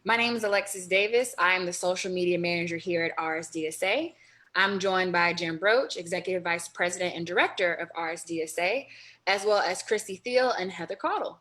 My name is Alexis Davis. I am the social media manager here at RSDSA. I'm joined by Jim Broach, Executive Vice President and Director of RSDSA, as well as Christy Thiel and Heather Caudle.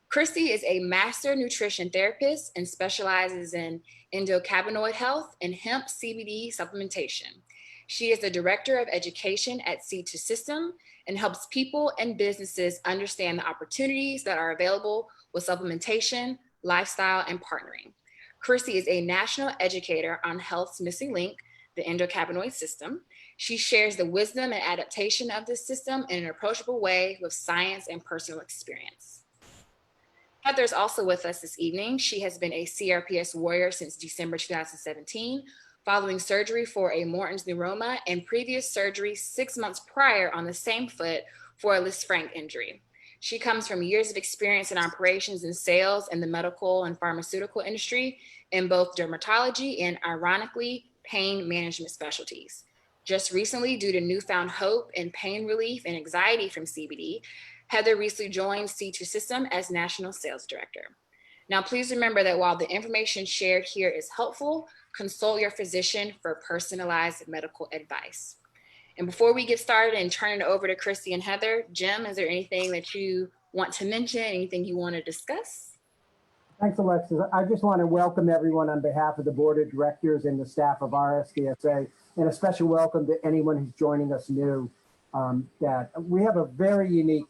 Christy is a master nutrition therapist and specializes in endocannabinoid health and hemp CBD supplementation. She is the Director of Education at Seed2System and helps people and businesses understand the opportunities that are available with supplementation, lifestyle, and partnering. Christy is a national educator on health's missing link, the endocannabinoid system. She shares the wisdom and adaptation of this system in an approachable way with science and personal experience. Heather is also with us this evening. She has been a CRPS warrior since December 2017, following surgery for a Morton's neuroma and previous surgery 6 months prior on the same foot for a Lisfranc injury. She comes from years of experience in operations and sales in the medical and pharmaceutical industry in both dermatology and, ironically, pain management specialties. Just recently, due to newfound hope and pain relief and anxiety from CBD, Heather recently joined Seed2System as National Sales Director. Now, please remember that while the information shared here is helpful, consult your physician for personalized medical advice. And before we get started and turn it over to Christy and Heather, Jim, is there anything that you want to mention, anything you want to discuss? Thanks, Alexis. I just want to welcome everyone on behalf of the Board of Directors and the staff of RSDSA, and a special welcome to anyone who's joining us new. That we have a very unique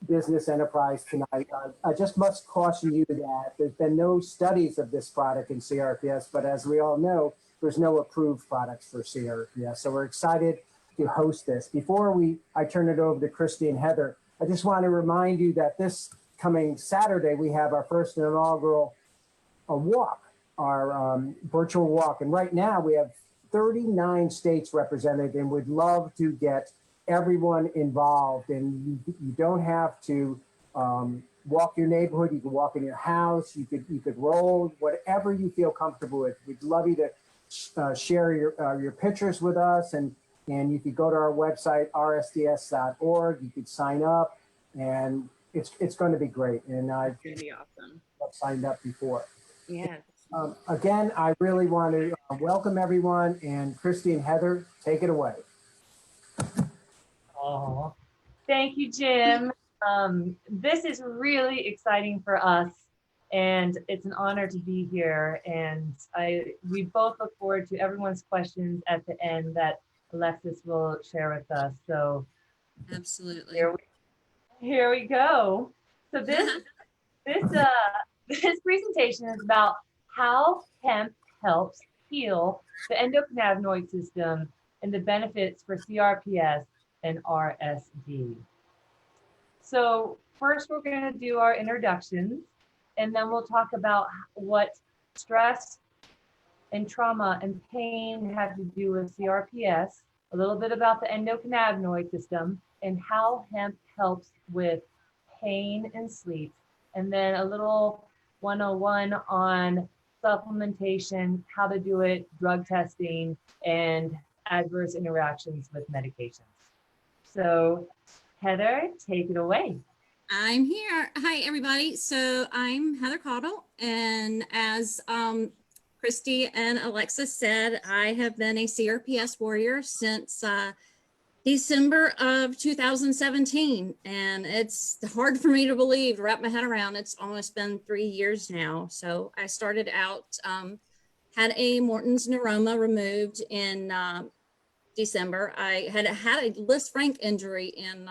business enterprise tonight. I just must caution you that there's been no studies of this product in CRPS, but as we all know, there's no approved products for CRPS. So we're excited to host this. Before I turn it over to Christy and Heather, I just want to remind you that this coming Saturday, we have our first inaugural walk, our virtual walk. And right now we have 39 states represented, and we'd love to get everyone involved. And you don't have to walk your neighborhood. You can walk in your house. You could roll, whatever you feel comfortable with. We'd love you to share your pictures with us, and you could go to our website, rsds.org. You could sign up, and it's going to be great. And I've awesome. Signed up before. Yeah. Again, I really want to welcome everyone, and Christy and Heather, take it away. Oh, thank you, Jim. This is really exciting for us, and it's an honor to be here. And we both look forward to everyone's questions at the end that Alexis will share with us. So, absolutely. Here we go. So this presentation is about how hemp helps heal the endocannabinoid system and the benefits for CRPS and RSD. So first we're going to do our introductions, and then we'll talk about what stress and trauma and pain have to do with CRPS, a little bit about the endocannabinoid system and how hemp helps with pain and sleep, and then a little 101 on supplementation, how to do it, drug testing, and adverse interactions with medications. So Heather, take it away. I'm here. Hi, everybody. So I'm Heather Caudle, and as Christy and Alexis said, I have been a CRPS warrior since December of 2017, and it's hard for me to believe, to wrap my head around. It's almost been 3 years now. So I started out, had a Morton's neuroma removed in December. I had a Lisfranc injury in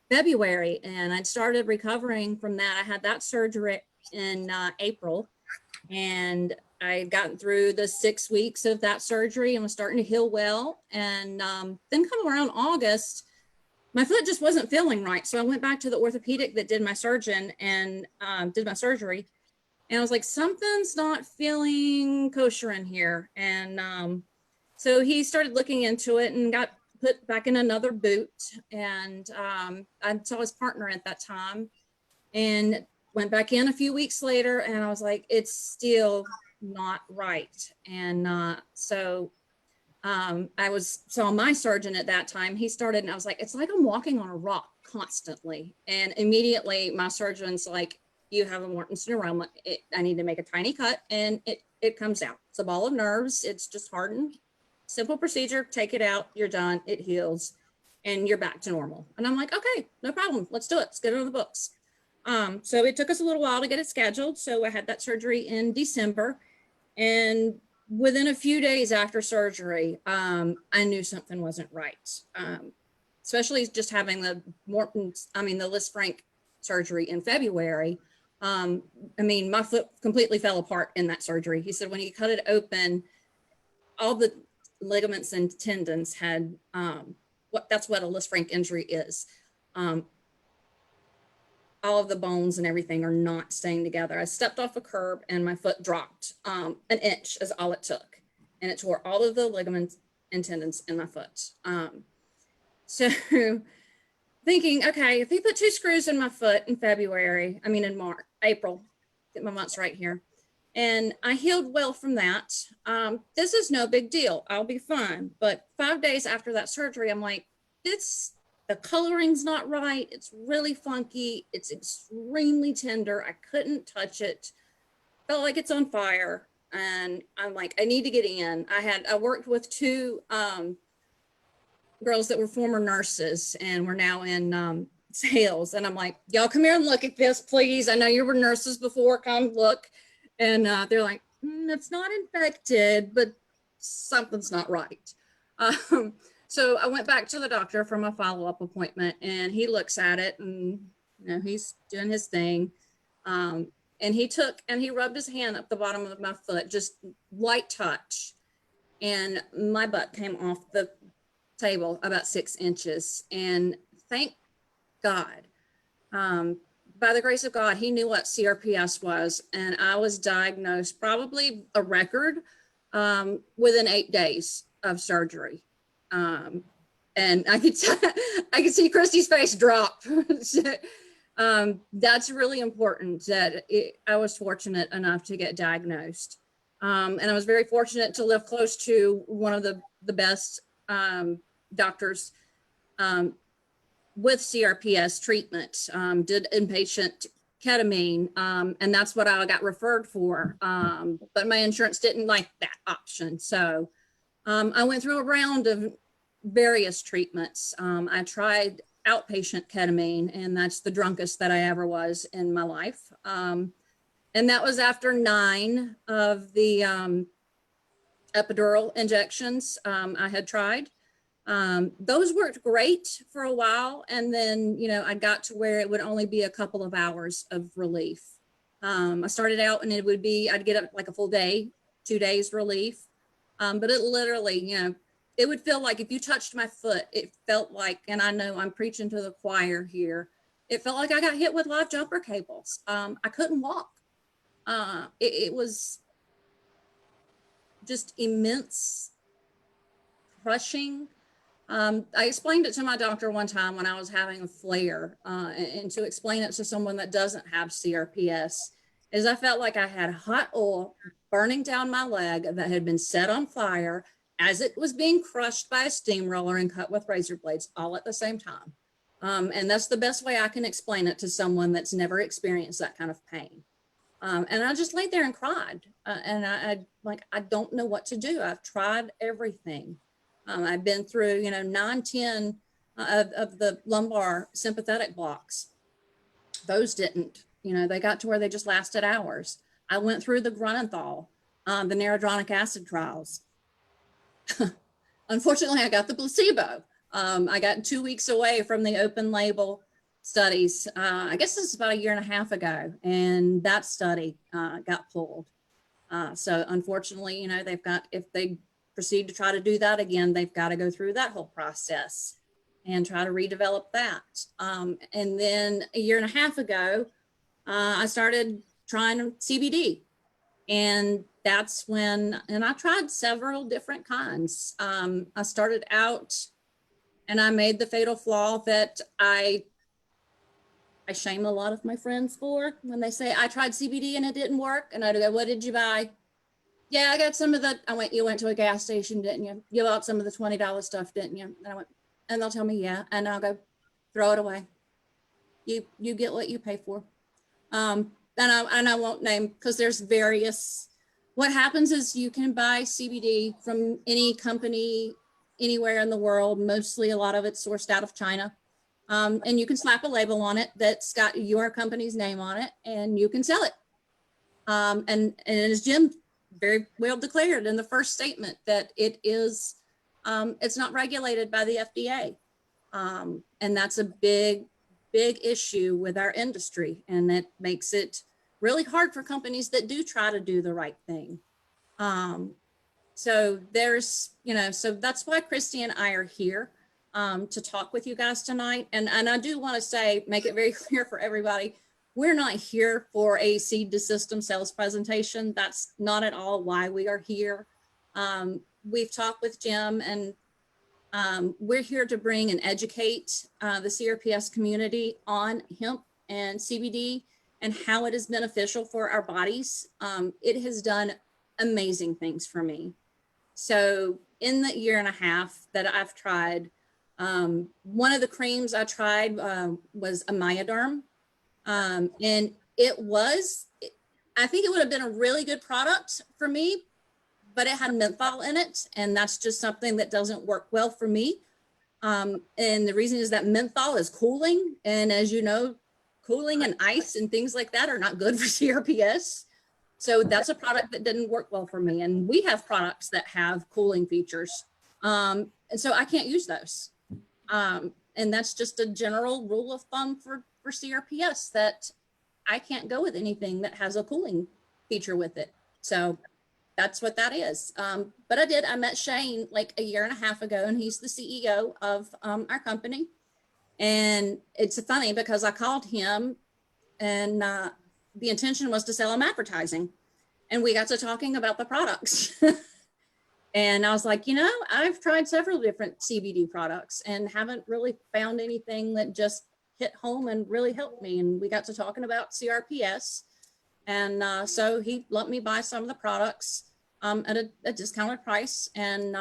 February, and I'd started recovering from that. I had that surgery in April, and I had gotten through the 6 weeks of that surgery and was starting to heal well. And then come around August, my foot just wasn't feeling right. So I went back to the orthopedic that did my surgeon and did my surgery. And I was like, something's not feeling kosher in here. And so he started looking into it and got put back in another boot. And I saw his partner at that time and went back in a few weeks later. And I was like, it's still not right. And so I saw my surgeon at that time. He started, and I was like, it's like I'm walking on a rock constantly. And immediately my surgeon's like, you have a Morton's neuroma. I need to make a tiny cut and it comes out. It's a ball of nerves. It's just hardened. Simple procedure, take it out, you're done, it heals, and you're back to normal. And I'm like, okay, no problem. Let's do it. Let's get it on the books. So it took us a little while to get it scheduled. So I had that surgery in December. And within a few days after surgery, I knew something wasn't right. Especially just having the Lisfranc surgery in February. My foot completely fell apart in that surgery. He said when he cut it open, all the ligaments and tendons had, that's what a Lisfranc injury is. All of the bones and everything are not staying together. I stepped off a curb and my foot dropped. An inch is all it took. And it tore all of the ligaments and tendons in my foot. So thinking, okay, if he put 2 screws in my foot in April, get my months right here. And I healed well from that. This is no big deal. I'll be fine. But 5 days after that surgery, I'm like, the coloring's not right. It's really funky. It's extremely tender. I couldn't touch it. Felt like it's on fire. And I'm like, I need to get in. I worked with 2 girls that were former nurses and were now in sales. And I'm like, y'all come here and look at this, please. I know you were nurses before, come look. And they're like, it's not infected, but something's not right. So I went back to the doctor for my follow-up appointment and he looks at it and, he's doing his thing. And he rubbed his hand up the bottom of my foot, just light touch. And my butt came off the table about 6 inches. And thank God, by the grace of God, he knew what CRPS was. And I was diagnosed probably a record within 8 days of surgery. And I could see Christy's face drop. That's really important that I was fortunate enough to get diagnosed. And I was very fortunate to live close to one of the best doctors with CRPS treatment, did inpatient ketamine, and that's what I got referred for. But my insurance didn't like that option. So I went through a round of various treatments. I tried outpatient ketamine, and that's the drunkest that I ever was in my life. And that was after 9 of the epidural injections I had tried. Those worked great for a while. And then, I got to where it would only be a couple of hours of relief. I started out and I'd get up like a full day, 2 days relief. But it literally, it would feel like if you touched my foot, it felt like, and I know I'm preaching to the choir here, it felt like I got hit with live jumper cables. I couldn't walk. It was just immense crushing. I explained it to my doctor one time when I was having a flare, and to explain it to someone that doesn't have CRPS is I felt like I had hot oil burning down my leg that had been set on fire as it was being crushed by a steamroller and cut with razor blades all at the same time. And that's the best way I can explain it to someone that's never experienced that kind of pain. And I just laid there and cried. And I don't know what to do. I've tried everything. I've been through, 9, 10 of the lumbar sympathetic blocks. Those didn't, they got to where they just lasted hours. I went through the Grunenthal, the naradronic acid trials. Unfortunately, I got the placebo. I got 2 weeks away from the open label studies. I guess this is about 1.5 years ago, and that study got pulled. So unfortunately, if they proceed to try to do that again, they've got to go through that whole process and try to redevelop that. And then 1.5 years ago, I started trying CBD. And that's when, and I tried several different kinds. I started out and I made the fatal flaw that I shame a lot of my friends for when they say, I tried CBD and it didn't work. And I'd go, what did you buy? Yeah, I got some of the, you went to a gas station, didn't you? You bought some of the $20 stuff, didn't you? And I went, and they'll tell me, yeah. And I'll go, throw it away. You get what you pay for. and I won't name because there's various, what happens is you can buy CBD from any company anywhere in the world. Mostly a lot of it's sourced out of China. And you can slap a label on it that's got your company's name on it and you can sell it. And as Jim very well declared in the first statement that it is, it's not regulated by the FDA. And that's a big issue with our industry. And it makes it really hard for companies that do try to do the right thing. So there's, so that's why Christy and I are here to talk with you guys tonight. And I do want to say, make it very clear for everybody, we're not here for a Seed2System sales presentation. That's not at all why we are here. We've talked with Jim and we're here to bring and educate the CRPS community on hemp and CBD and how it is beneficial for our bodies. It has done amazing things for me. So in the year and a half that I've tried, one of the creams I tried was a Myoderm. And I think it would have been a really good product for me, but it had menthol in it. And that's just something that doesn't work well for me. And the reason is that menthol is cooling. And as you know, cooling and ice and things like that are not good for CRPS. So that's a product that didn't work well for me. And we have products that have cooling features. And so I can't use those. And that's just a general rule of thumb for CRPS, that I can't go with anything that has a cooling feature with it. So that's what that is. But I met Shane like a year and a half ago, and he's the CEO of our company. And it's funny because I called him and the intention was to sell him advertising. And we got to talking about the products. And I was like, I've tried several different CBD products and haven't really found anything that just hit home and really helped me. And we got to talking about CRPS. And so he let me buy some of the products at a discounted price. And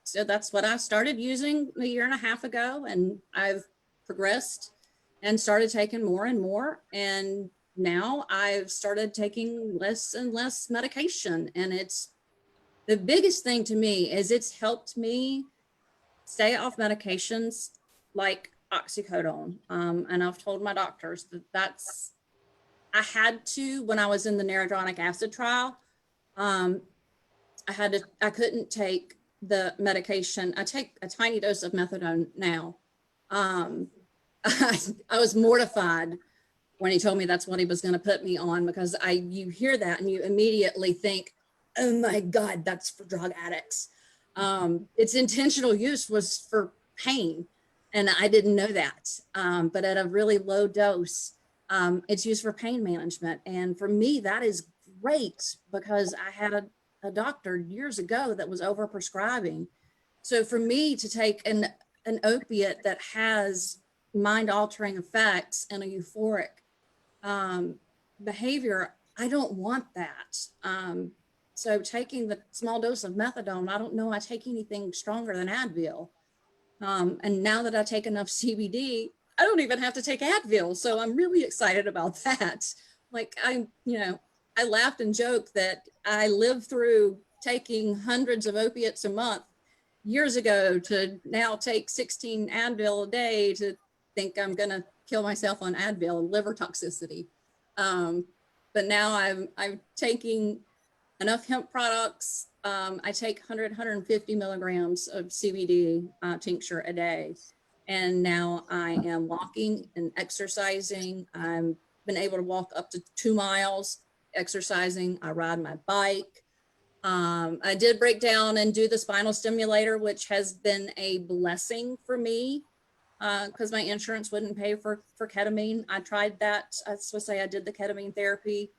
so that's what I started using a year and a half ago. And I've progressed and started taking more and more. And now I've started taking less and less medication. And it's the biggest thing to me is it's helped me stay off medications like oxycodone. And I've told my doctors that I had to, when I was in the neurodronic acid trial, I couldn't take the medication. I take a tiny dose of methadone now. I was mortified when he told me that's what he was going to put me on, because you hear that and you immediately think, oh my God, that's for drug addicts. Its intentional use was for pain, and I didn't know that. But at a really low dose, it's used for pain management. And for me, that is great, because I had a doctor years ago that was overprescribing. So for me to take an opiate that has mind-altering effects and a euphoric behavior, I don't want that. So taking the small dose of methadone, I don't know I take anything stronger than Advil. And now that I take enough CBD, I don't even have to take Advil. So I'm really excited about that. Like I laughed and joked that I lived through taking hundreds of opiates a month years ago to now take 16 Advil a day to think I'm going to kill myself on Advil and liver toxicity. But now I'm taking enough hemp products. I take 150 milligrams of CBD tincture a day. And now I am walking and exercising. I've been able to walk up to 2 miles exercising. I ride my bike. I did break down and do the spinal stimulator, which has been a blessing for me because my insurance wouldn't pay for ketamine. I tried that. I was supposed to say I did the ketamine therapy,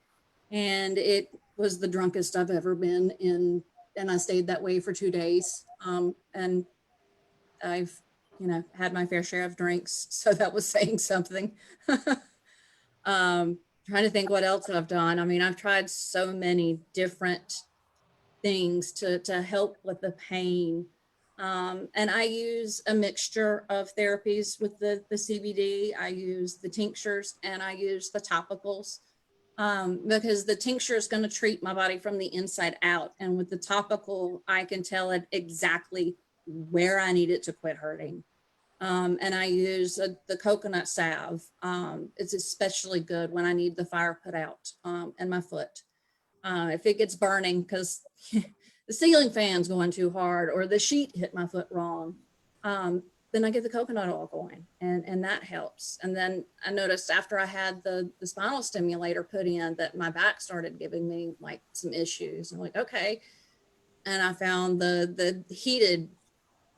and it was the drunkest I've ever been in. And I stayed that way for 2 days. And I've, had my fair share of drinks. So that was saying something. Trying to think what else I've done. I mean, I've tried so many different things to help with the pain. And I use a mixture of therapies with the CBD. I use the tinctures and I use the topicals. because the tincture is going to treat my body from the inside out. And with the topical, I can tell it exactly where I need it to quit hurting. And I use the coconut salve. It's especially good when I need the fire put out in my foot. If it gets burning because the ceiling fan's going too hard or the sheet hit my foot wrong, then I get the coconut oil going and that helps. And then I noticed after I had the spinal stimulator put in that my back started giving me like some issues. I'm like, okay. And I found the heated,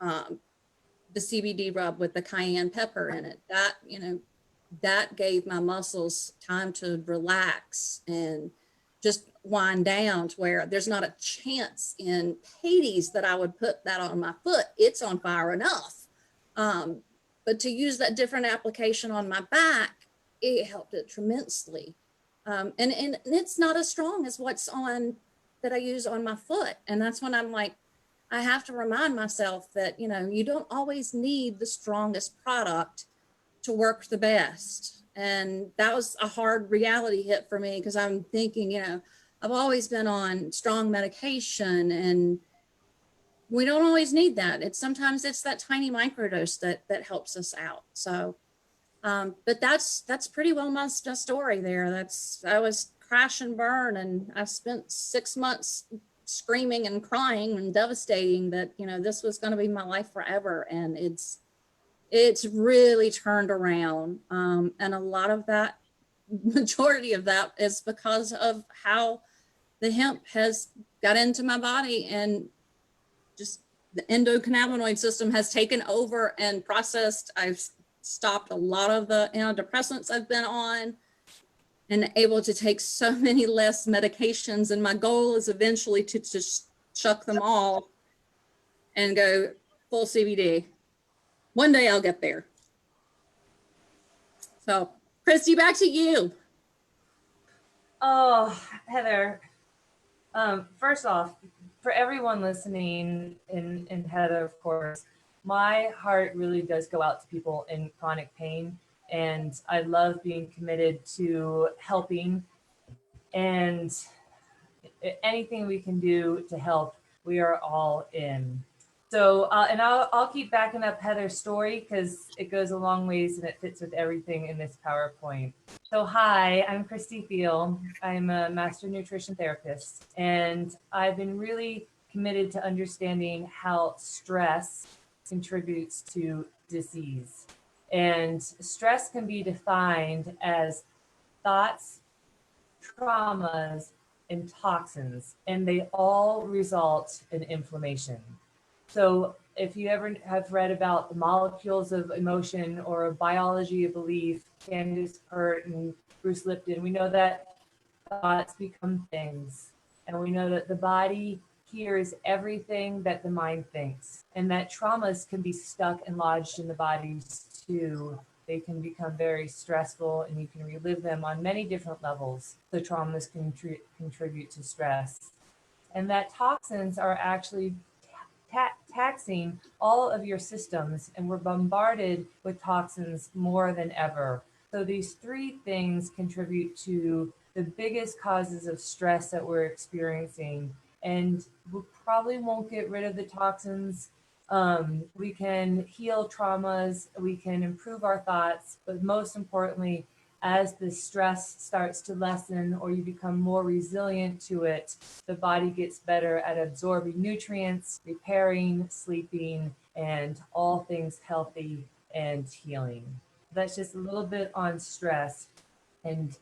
the CBD rub with the cayenne pepper in it. That, you know, that gave my muscles time to relax and just wind down to where there's not a chance in Hades that I would put that on my foot. It's on fire enough. But to use that different application on my back, it helped it tremendously. And it's not as strong as what's on that I use on my foot. And that's when I'm like, I have to remind myself that, you know, you don't always need the strongest product to work the best. And that was a hard reality hit for me because I'm thinking, you know, I've always been on strong medication and we don't always need that. It's sometimes it's that tiny microdose that helps us out. So, but that's pretty well my story there. I was crash and burn, and I spent 6 months screaming and crying and devastating that, you know, this was going to be my life forever. And it's really turned around. And a lot of that, majority of that is because of how the hemp has got into my body and just the endocannabinoid system has taken over and processed. I've stopped a lot of the antidepressants I've been on and able to take so many less medications. And my goal is eventually to just chuck them all and go full CBD. One day I'll get there. So, Christy, back to you. Oh, Heather, first off, for everyone listening, and Heather, of course, my heart really does go out to people in chronic pain. And I love being committed to helping, and anything we can do to help, we are all in. So, and I'll keep backing up Heather's story because it goes a long ways and it fits with everything in this PowerPoint. So hi, I'm Christy Thiel. I'm a master nutrition therapist, and I've been really committed to understanding how stress contributes to disease. And stress can be defined as thoughts, traumas, and toxins, and they all result in inflammation. So if you ever have read about the molecules of emotion or a biology of belief, Candace Pert and Bruce Lipton, we know that thoughts become things. And we know that the body hears everything that the mind thinks, and that traumas can be stuck and lodged in the body too. They can become very stressful and you can relive them on many different levels. The traumas can contribute to stress. And that toxins are actually taxing all of your systems, and we're bombarded with toxins more than ever. So these three things contribute to the biggest causes of stress that we're experiencing. And we probably won't get rid of the toxins. We can heal traumas, we can improve our thoughts, but most importantly, as the stress starts to lessen or you become more resilient to it, the body gets better at absorbing nutrients, repairing, sleeping, and all things healthy and healing. That's just a little bit on stress and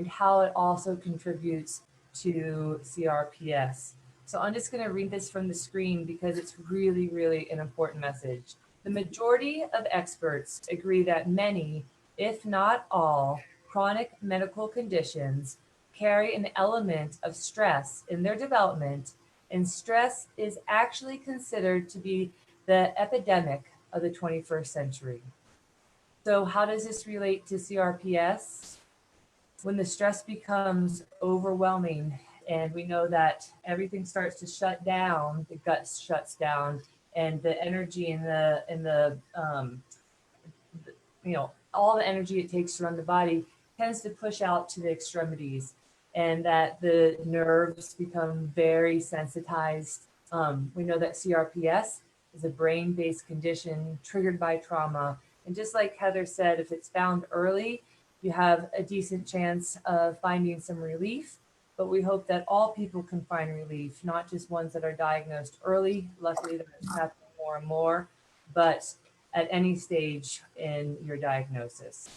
how it also contributes to CRPS. So I'm just going to read this from the screen because it's really, really an important message. The majority of experts agree that many, if not all, chronic medical conditions carry an element of stress in their development, and stress is actually considered to be the epidemic of the 21st century. So how does this relate to CRPS? When the stress becomes overwhelming, and we know that everything starts to shut down, the gut shuts down, and the energy in the you know, all the energy it takes to run the body tends to push out to the extremities. and that the nerves become very sensitized. We know that CRPS is a brain-based condition triggered by trauma. And just like Heather said, if it's found early, you have a decent chance of finding some relief. But we hope that all people can find relief, not just ones that are diagnosed early. Luckily, that's happening more and more, but at any stage in your diagnosis.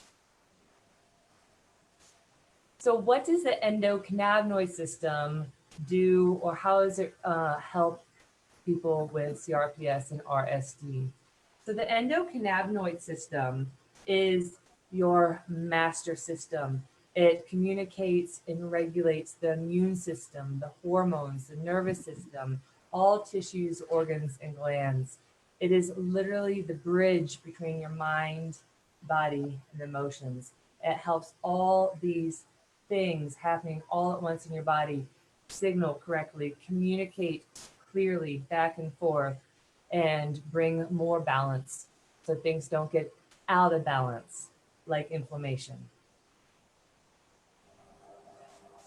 So what does the endocannabinoid system do, or how does it help people with CRPS and RSD? So the endocannabinoid system is your master system. It communicates and regulates the immune system, the hormones, the nervous system, all tissues, organs, and glands. It is literally the bridge between your mind, body, and emotions. It helps all these things happening all at once in your body signal correctly, communicate clearly back and forth, and bring more balance so things don't get out of balance like inflammation.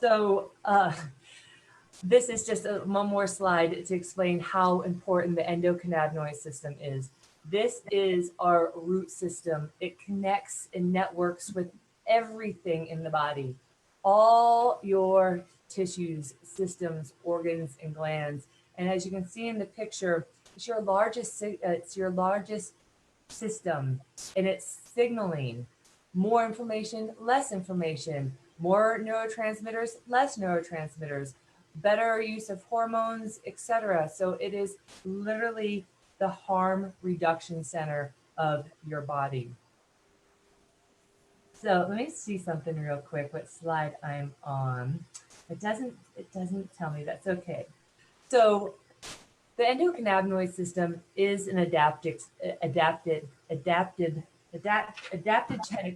So this is just one more slide to explain how important the endocannabinoid system is. This is our root system. It connects and networks with everything in the body, all your tissues, systems, organs, and glands. And as you can see in the picture, it's your largest system, and it's signaling more inflammation, less inflammation, more neurotransmitters, less neurotransmitters, better use of hormones, etc. So it is literally the harm reduction center of your body. So let me see something real quick, what slide I'm on. It doesn't tell me. That's okay. So the endocannabinoid system is an adaptogenic,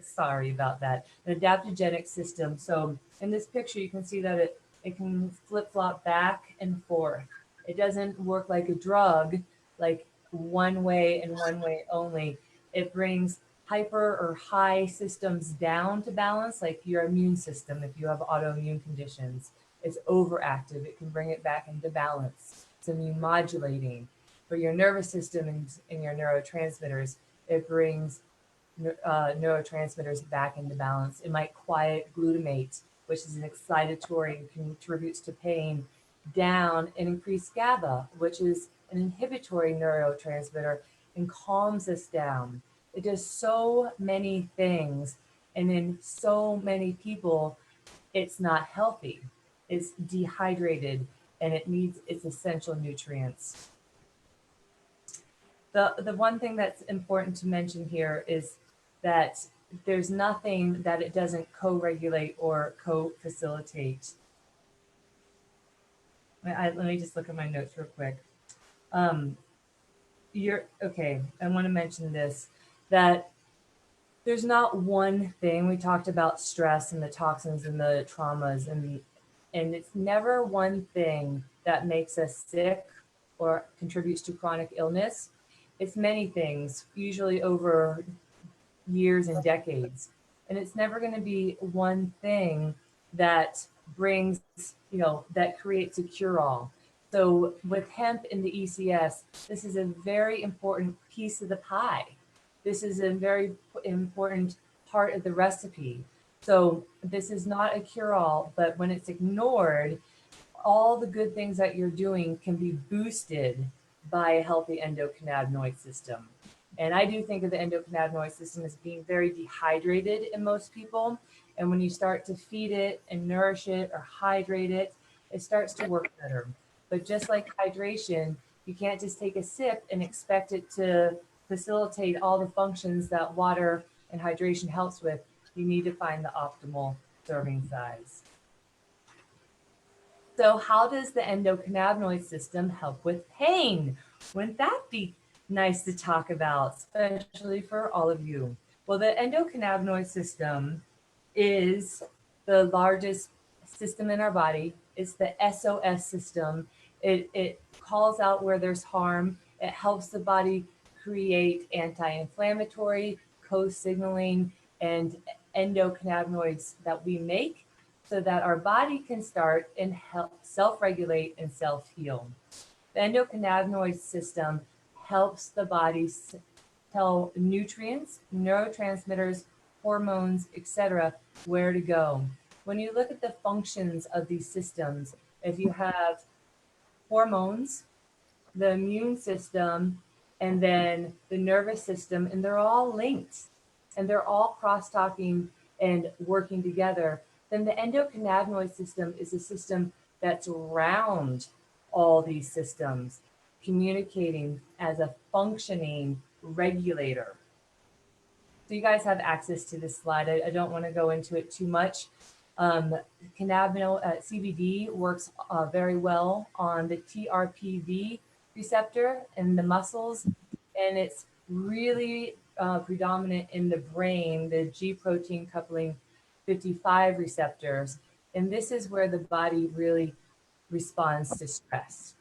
sorry about that, an adaptogenic system. So in this picture, you can see that it can flip-flop back and forth. It doesn't work like a drug, like one way and one way only. It brings hyper or high systems down to balance, like your immune system. If you have autoimmune conditions, it's overactive. It can bring it back into balance. It's immune modulating. For your nervous system and your neurotransmitters, it brings neurotransmitters back into balance. It might quiet glutamate, which is an excitatory and contributes to pain, down, and increase GABA, which is an inhibitory neurotransmitter and calms us down. It does so many things, and in so many people, it's not healthy. It's dehydrated, and it needs its essential nutrients. The one thing that's important to mention here is that there's nothing that it doesn't co-regulate or co-facilitate. Let me just look at my notes real quick. Okay, I want to mention this, that there's not one thing. We talked about stress and the toxins and the traumas, and it's never one thing that makes us sick or contributes to chronic illness. It's many things, usually over years and decades. And it's never going to be one thing that brings, that creates a cure-all. So with hemp in the ECS, this is a very important piece of the pie. This is a very important part of the recipe. So this is not a cure-all, but when it's ignored, all the good things that you're doing can be boosted by a healthy endocannabinoid system. And I do think of the endocannabinoid system as being very dehydrated in most people. And when you start to feed it and nourish it or hydrate it, it starts to work better. But just like hydration, you can't just take a sip and expect it to facilitate all the functions that water and hydration helps with. You need to find the optimal serving size. So how does the endocannabinoid system help with pain? Wouldn't that be nice to talk about, especially for all of you? Well, the endocannabinoid system is the largest system in our body. It's the SOS system. It calls out where there's harm. It helps the body create anti-inflammatory, co-signaling, and endocannabinoids that we make so that our body can start and help self-regulate and self-heal. The endocannabinoid system helps the body tell nutrients, neurotransmitters, hormones, etc., where to go. When you look at the functions of these systems, if you have hormones, the immune system, and then the nervous system, and they're all linked and they're all cross-talking and working together, then the endocannabinoid system is a system that's around all these systems, communicating as a functioning regulator. So you guys have access to this slide. I don't want to go into it too much. Cannabinoid CBD works very well on the TRPV receptor in the muscles, and it's really predominant in the brain, the G protein coupling 55 receptors. And this is where the body really responds to stress.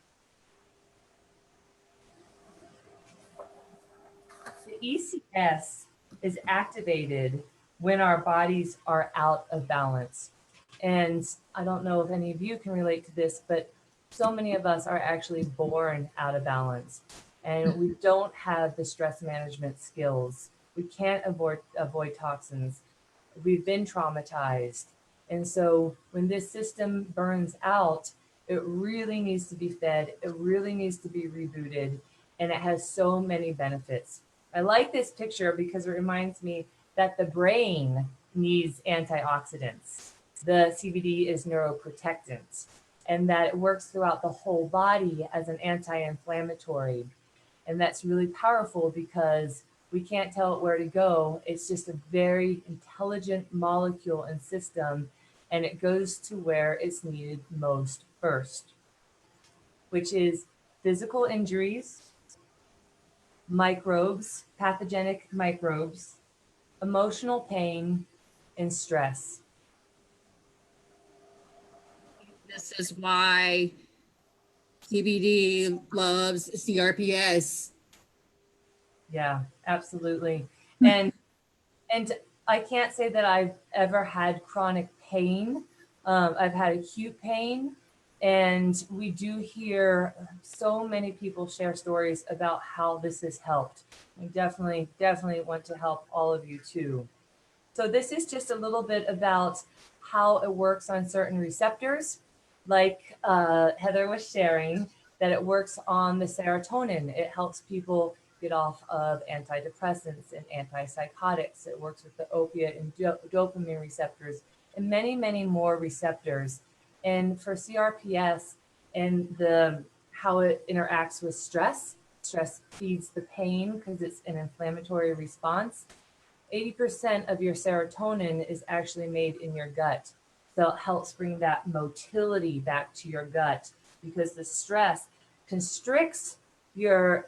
The ECS is activated when our bodies are out of balance. And I don't know if any of you can relate to this, but so many of us are actually born out of balance, and we don't have the stress management skills. We can't avoid toxins. We've been traumatized. And so when this system burns out, it really needs to be fed. It really needs to be rebooted. And it has so many benefits. I like this picture because it reminds me that the brain needs antioxidants. The CBD is neuroprotectant, and that it works throughout the whole body as an anti-inflammatory. And that's really powerful because we can't tell it where to go. It's just a very intelligent molecule and system, and it goes to where it's needed most first, which is physical injuries, microbes, pathogenic microbes, emotional pain, and stress. This is why CBD loves CRPS. Yeah, absolutely. And I can't say that I've ever had chronic pain. I've had acute pain, and we do hear so many people share stories about how this has helped. We definitely want to help all of you too. So this is just a little bit about how it works on certain receptors, like Heather was sharing, that it works on the serotonin. It helps people get off of antidepressants and antipsychotics. It works with the opiate and dopamine receptors and many, many more receptors. And for CRPS and how it interacts with stress, stress feeds the pain because it's an inflammatory response. 80% of your serotonin is actually made in your gut. So it helps bring that motility back to your gut because the stress constricts your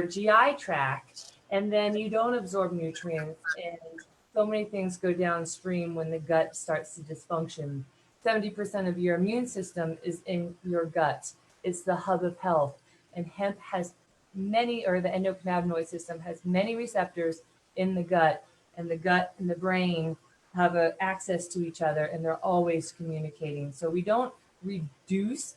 GI tract, and then you don't absorb nutrients, and so many things go downstream when the gut starts to dysfunction. 70% of your immune system is in your gut. It's the hub of health, and hemp has many, or the endocannabinoid system has many receptors in the gut, and the gut and the brain have access to each other, and they're always communicating. So we don't reduce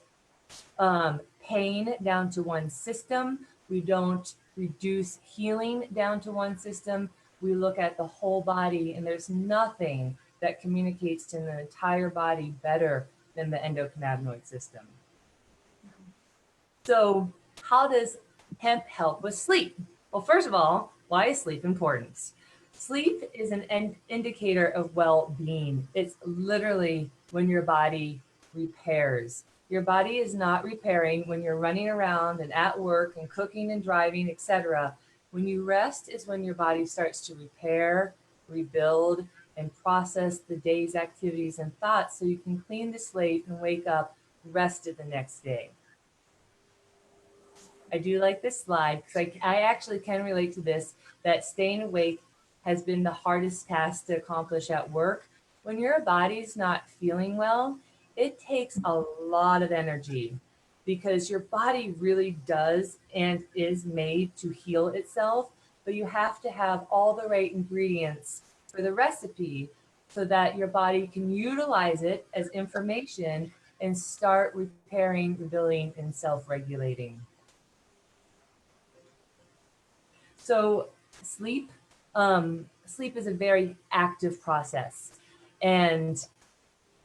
pain down to one system. We don't reduce healing down to one system. We look at the whole body, and there's nothing that communicates to the entire body better than the endocannabinoid system. So how does hemp help with sleep? Well, first of all, why is sleep important? Sleep is an indicator of well-being. It's literally when your body repairs. Your body is not repairing when you're running around and at work and cooking and driving, etc. When you rest is when your body starts to repair, rebuild, and process the day's activities and thoughts so you can clean the slate and wake up rested the next day. I do like this slide because I actually can relate to this, that staying awake has been the hardest task to accomplish at work. When your body's not feeling well, it takes a lot of energy because your body really does and is made to heal itself, but you have to have all the right ingredients for the recipe so that your body can utilize it as information and start repairing, rebuilding, and self-regulating. So sleep, sleep is a very active process, and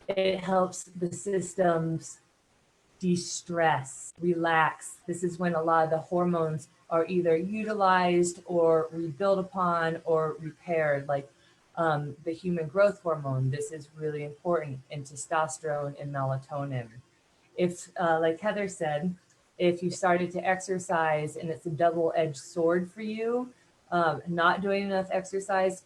it helps the systems de-stress, relax. This is when a lot of the hormones are either utilized or rebuilt upon or repaired, like the human growth hormone. This is really important, and testosterone and melatonin. If, like Heather said, if you started to exercise and it's a double-edged sword for you, not doing enough exercise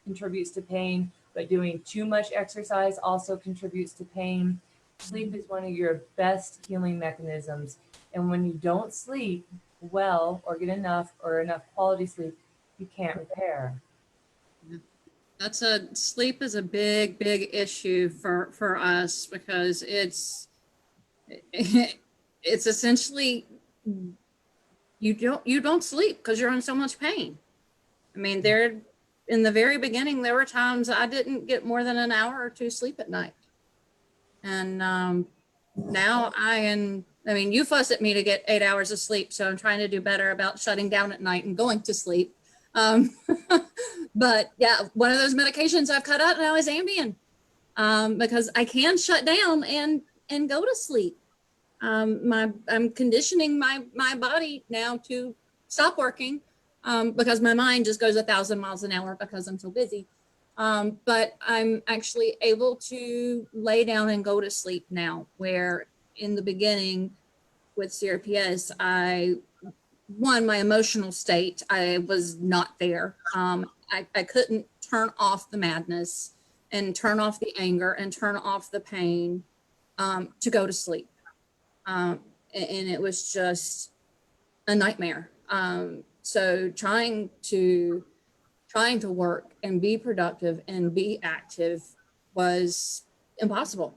contributes to pain, but doing too much exercise also contributes to pain. Sleep is one of your best healing mechanisms. And when you don't sleep well or get enough or enough quality sleep, you can't repair. Sleep is a big issue for us, because it's essentially you don't sleep because you're in so much pain. I mean, in the very beginning, there were times I didn't get more than an hour or two sleep at night. And now I mean, you fuss at me to get 8 hours of sleep, so I'm trying to do better about shutting down at night and going to sleep. But yeah, one of those medications I've cut out now is Ambien, because I can shut down and go to sleep. I'm conditioning my body now to stop working, because my mind just goes 1,000 miles an hour because I'm so busy. But I'm actually able to lay down and go to sleep now, where in the beginning with CRPS, my emotional state, I was not there. I couldn't turn off the madness and turn off the anger and turn off the pain to go to sleep. And it was just a nightmare. So trying to work and be productive and be active was impossible.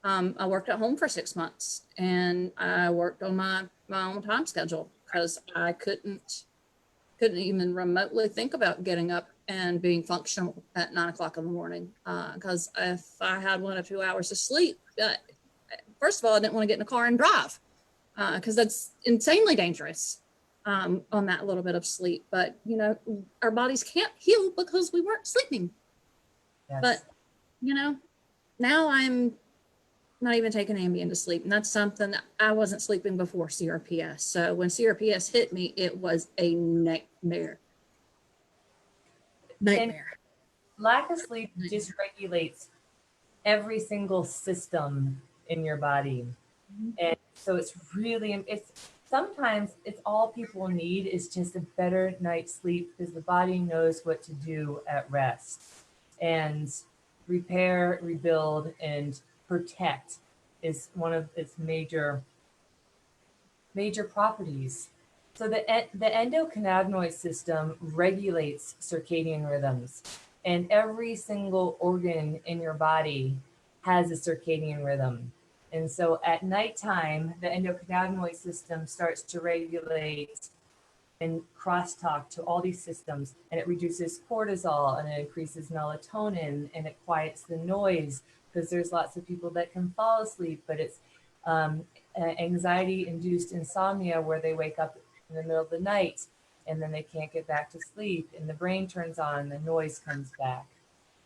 I worked at home for 6 months, and I worked on my own time schedule because I couldn't even remotely think about getting up and being functional at 9 o'clock in the morning. Because if I had 1 or 2 hours of sleep, first of all, I didn't want to get in a car and drive, because that's insanely dangerous on that little bit of sleep. But, you know, our bodies can't heal because we weren't sleeping. Yes. But, you know, now I'm not even taking Ambien to sleep. And that's something that I wasn't sleeping before CRPS. So when CRPS hit me, it was a nightmare. And lack of sleep dysregulates every single system in your body. And so it's sometimes it's all people need is just a better night's sleep, because the body knows what to do at rest. And repair, rebuild, and protect is one of its major properties. So the endocannabinoid system regulates circadian rhythms, and every single organ in your body has a circadian rhythm. And so at nighttime, the endocannabinoid system starts to regulate and crosstalk to all these systems, and it reduces cortisol, and it increases melatonin, and it quiets the noise, because there's lots of people that can fall asleep, but it's anxiety-induced insomnia where they wake up in the middle of the night and then they can't get back to sleep, and the brain turns on, the noise comes back.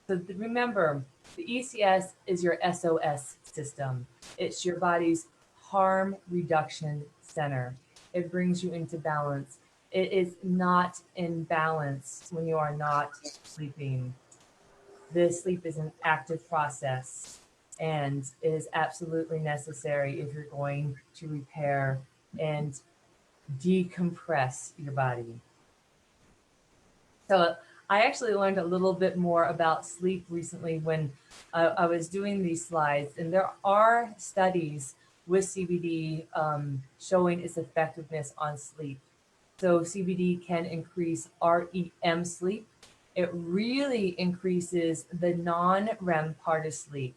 So remember, the ECS is your SOS system. It's your body's harm reduction center. It brings you into balance. It is not in balance when you are not sleeping. This sleep is an active process, and it is absolutely necessary if you're going to repair and decompress your body. So I actually learned a little bit more about sleep recently when I was doing these slides, and there are studies with CBD showing its effectiveness on sleep. So CBD can increase REM sleep. It really increases the non-REM part of sleep.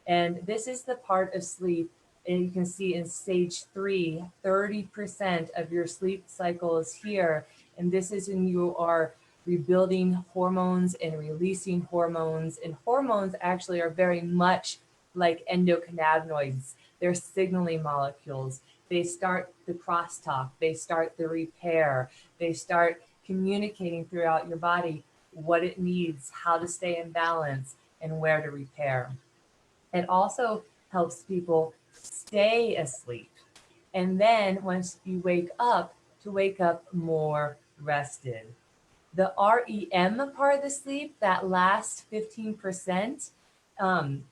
And this is the part of sleep, and you can see in stage 3, 30% of your sleep cycle is here. And this is when you are rebuilding hormones and releasing hormones. And hormones actually are very much like endocannabinoids. They're signaling molecules. They start the crosstalk, they start the repair, they start communicating throughout your body what it needs, how to stay in balance, and where to repair. It also helps people stay asleep. And then once you wake up, to wake up more rested. The REM part of the sleep, that last 15%, and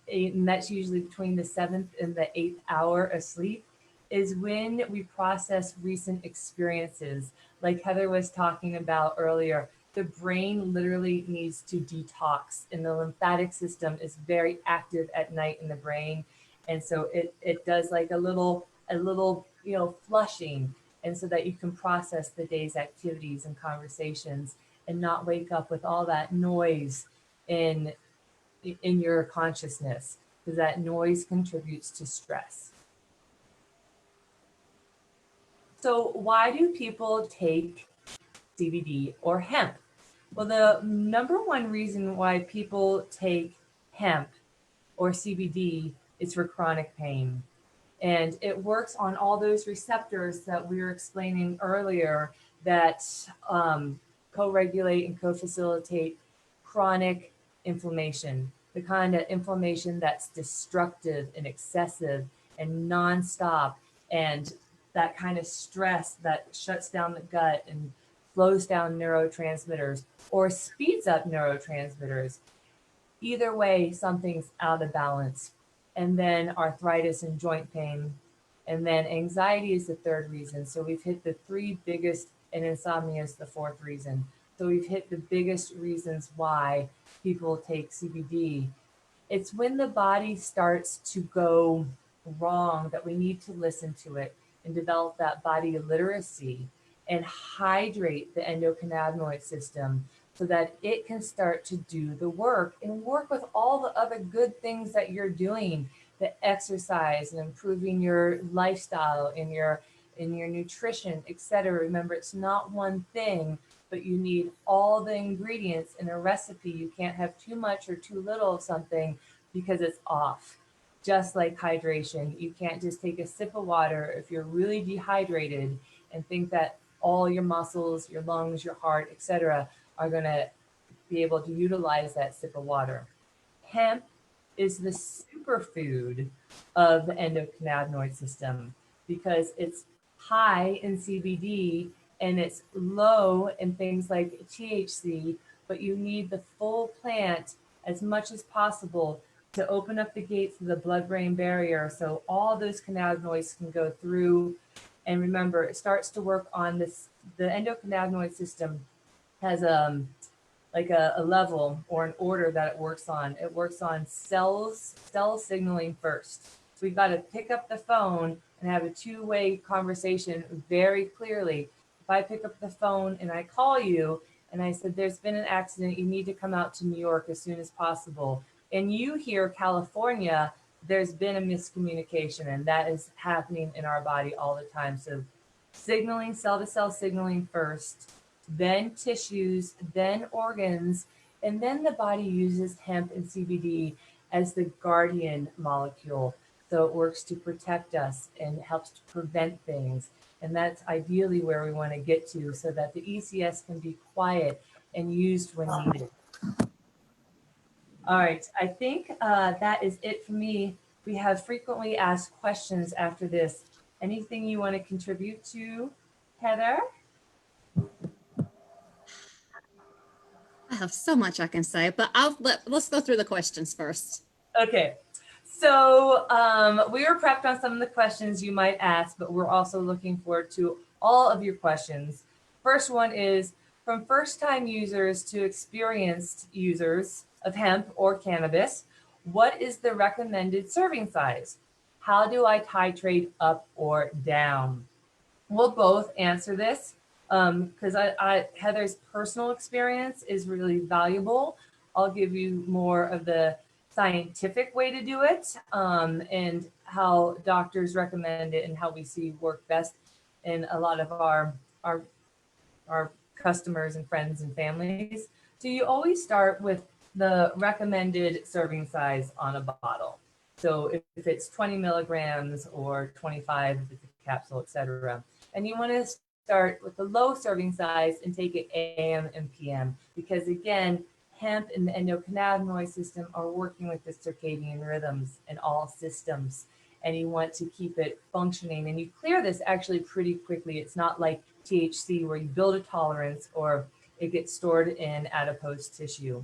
that's usually between the 7th and the 8th hour of sleep, is when we process recent experiences. Like Heather was talking about earlier, the brain literally needs to detox, and the lymphatic system is very active at night in the brain. And so it does like a little, flushing, and so that you can process the day's activities and conversations and not wake up with all that noise in your consciousness, because that noise contributes to stress. So why do people take CBD or hemp? Well, the number one reason why people take hemp or CBD is for chronic pain. And it works on all those receptors that we were explaining earlier that co-regulate and co-facilitate chronic inflammation, the kind of inflammation that's destructive and excessive and nonstop, and that kind of stress that shuts down the gut and slows down neurotransmitters or speeds up neurotransmitters. Either way, something's out of balance. And then arthritis and joint pain. And then anxiety is the third reason. So we've hit the three biggest, and insomnia is the fourth reason. So we've hit the biggest reasons why people take CBD. It's when the body starts to go wrong that we need to listen to it and develop that body literacy and hydrate the endocannabinoid system so that it can start to do the work and work with all the other good things that you're doing, the exercise and improving your lifestyle and your nutrition, etc. Remember, it's not one thing, but you need all the ingredients in a recipe. You can't have too much or too little of something because it's off. Just like hydration, you can't just take a sip of water if you're really dehydrated and think that all your muscles, your lungs, your heart, etc. are going to be able to utilize that sip of water. Hemp is the superfood of the endocannabinoid system because it's high in CBD and it's low in things like THC, but you need the full plant as much as possible to open up the gates of the blood-brain barrier so all those cannabinoids can go through. And remember, it starts to work on this. The endocannabinoid system has like a level or an order that it works on. It works on cell signaling first. So we've got to pick up the phone and have a two-way conversation very clearly. If I pick up the phone and I call you and I said, there's been an accident, you need to come out to New York as soon as possible. And you hear California, there's been a miscommunication, and that is happening in our body all the time. So signaling, cell-to-cell signaling first, then tissues, then organs, and then the body uses hemp and CBD as the guardian molecule. So it works to protect us and helps to prevent things. And that's ideally where we want to get to so that the ECS can be quiet and used when needed. All right, I think that is it for me. We have frequently asked questions after this. Anything you want to contribute to, Heather? I have so much I can say, but let's go through the questions first. Okay, so we were prepped on some of the questions you might ask, but we're also looking forward to all of your questions. First one is, from first-time users to experienced users of hemp or cannabis, what is the recommended serving size? How do I titrate up or down? We'll both answer this because Heather's personal experience is really valuable. I'll give you more of the scientific way to do it and how doctors recommend it and how we see work best in a lot of our customers and friends and families. So you always start with the recommended serving size on a bottle. So if it's 20 milligrams or 25, if it's a capsule, etc. And you want to start with the low serving size and take it AM and PM, because again, hemp and the endocannabinoid system are working with the circadian rhythms in all systems, and you want to keep it functioning. And you clear this actually pretty quickly. It's not like THC where you build a tolerance or it gets stored in adipose tissue.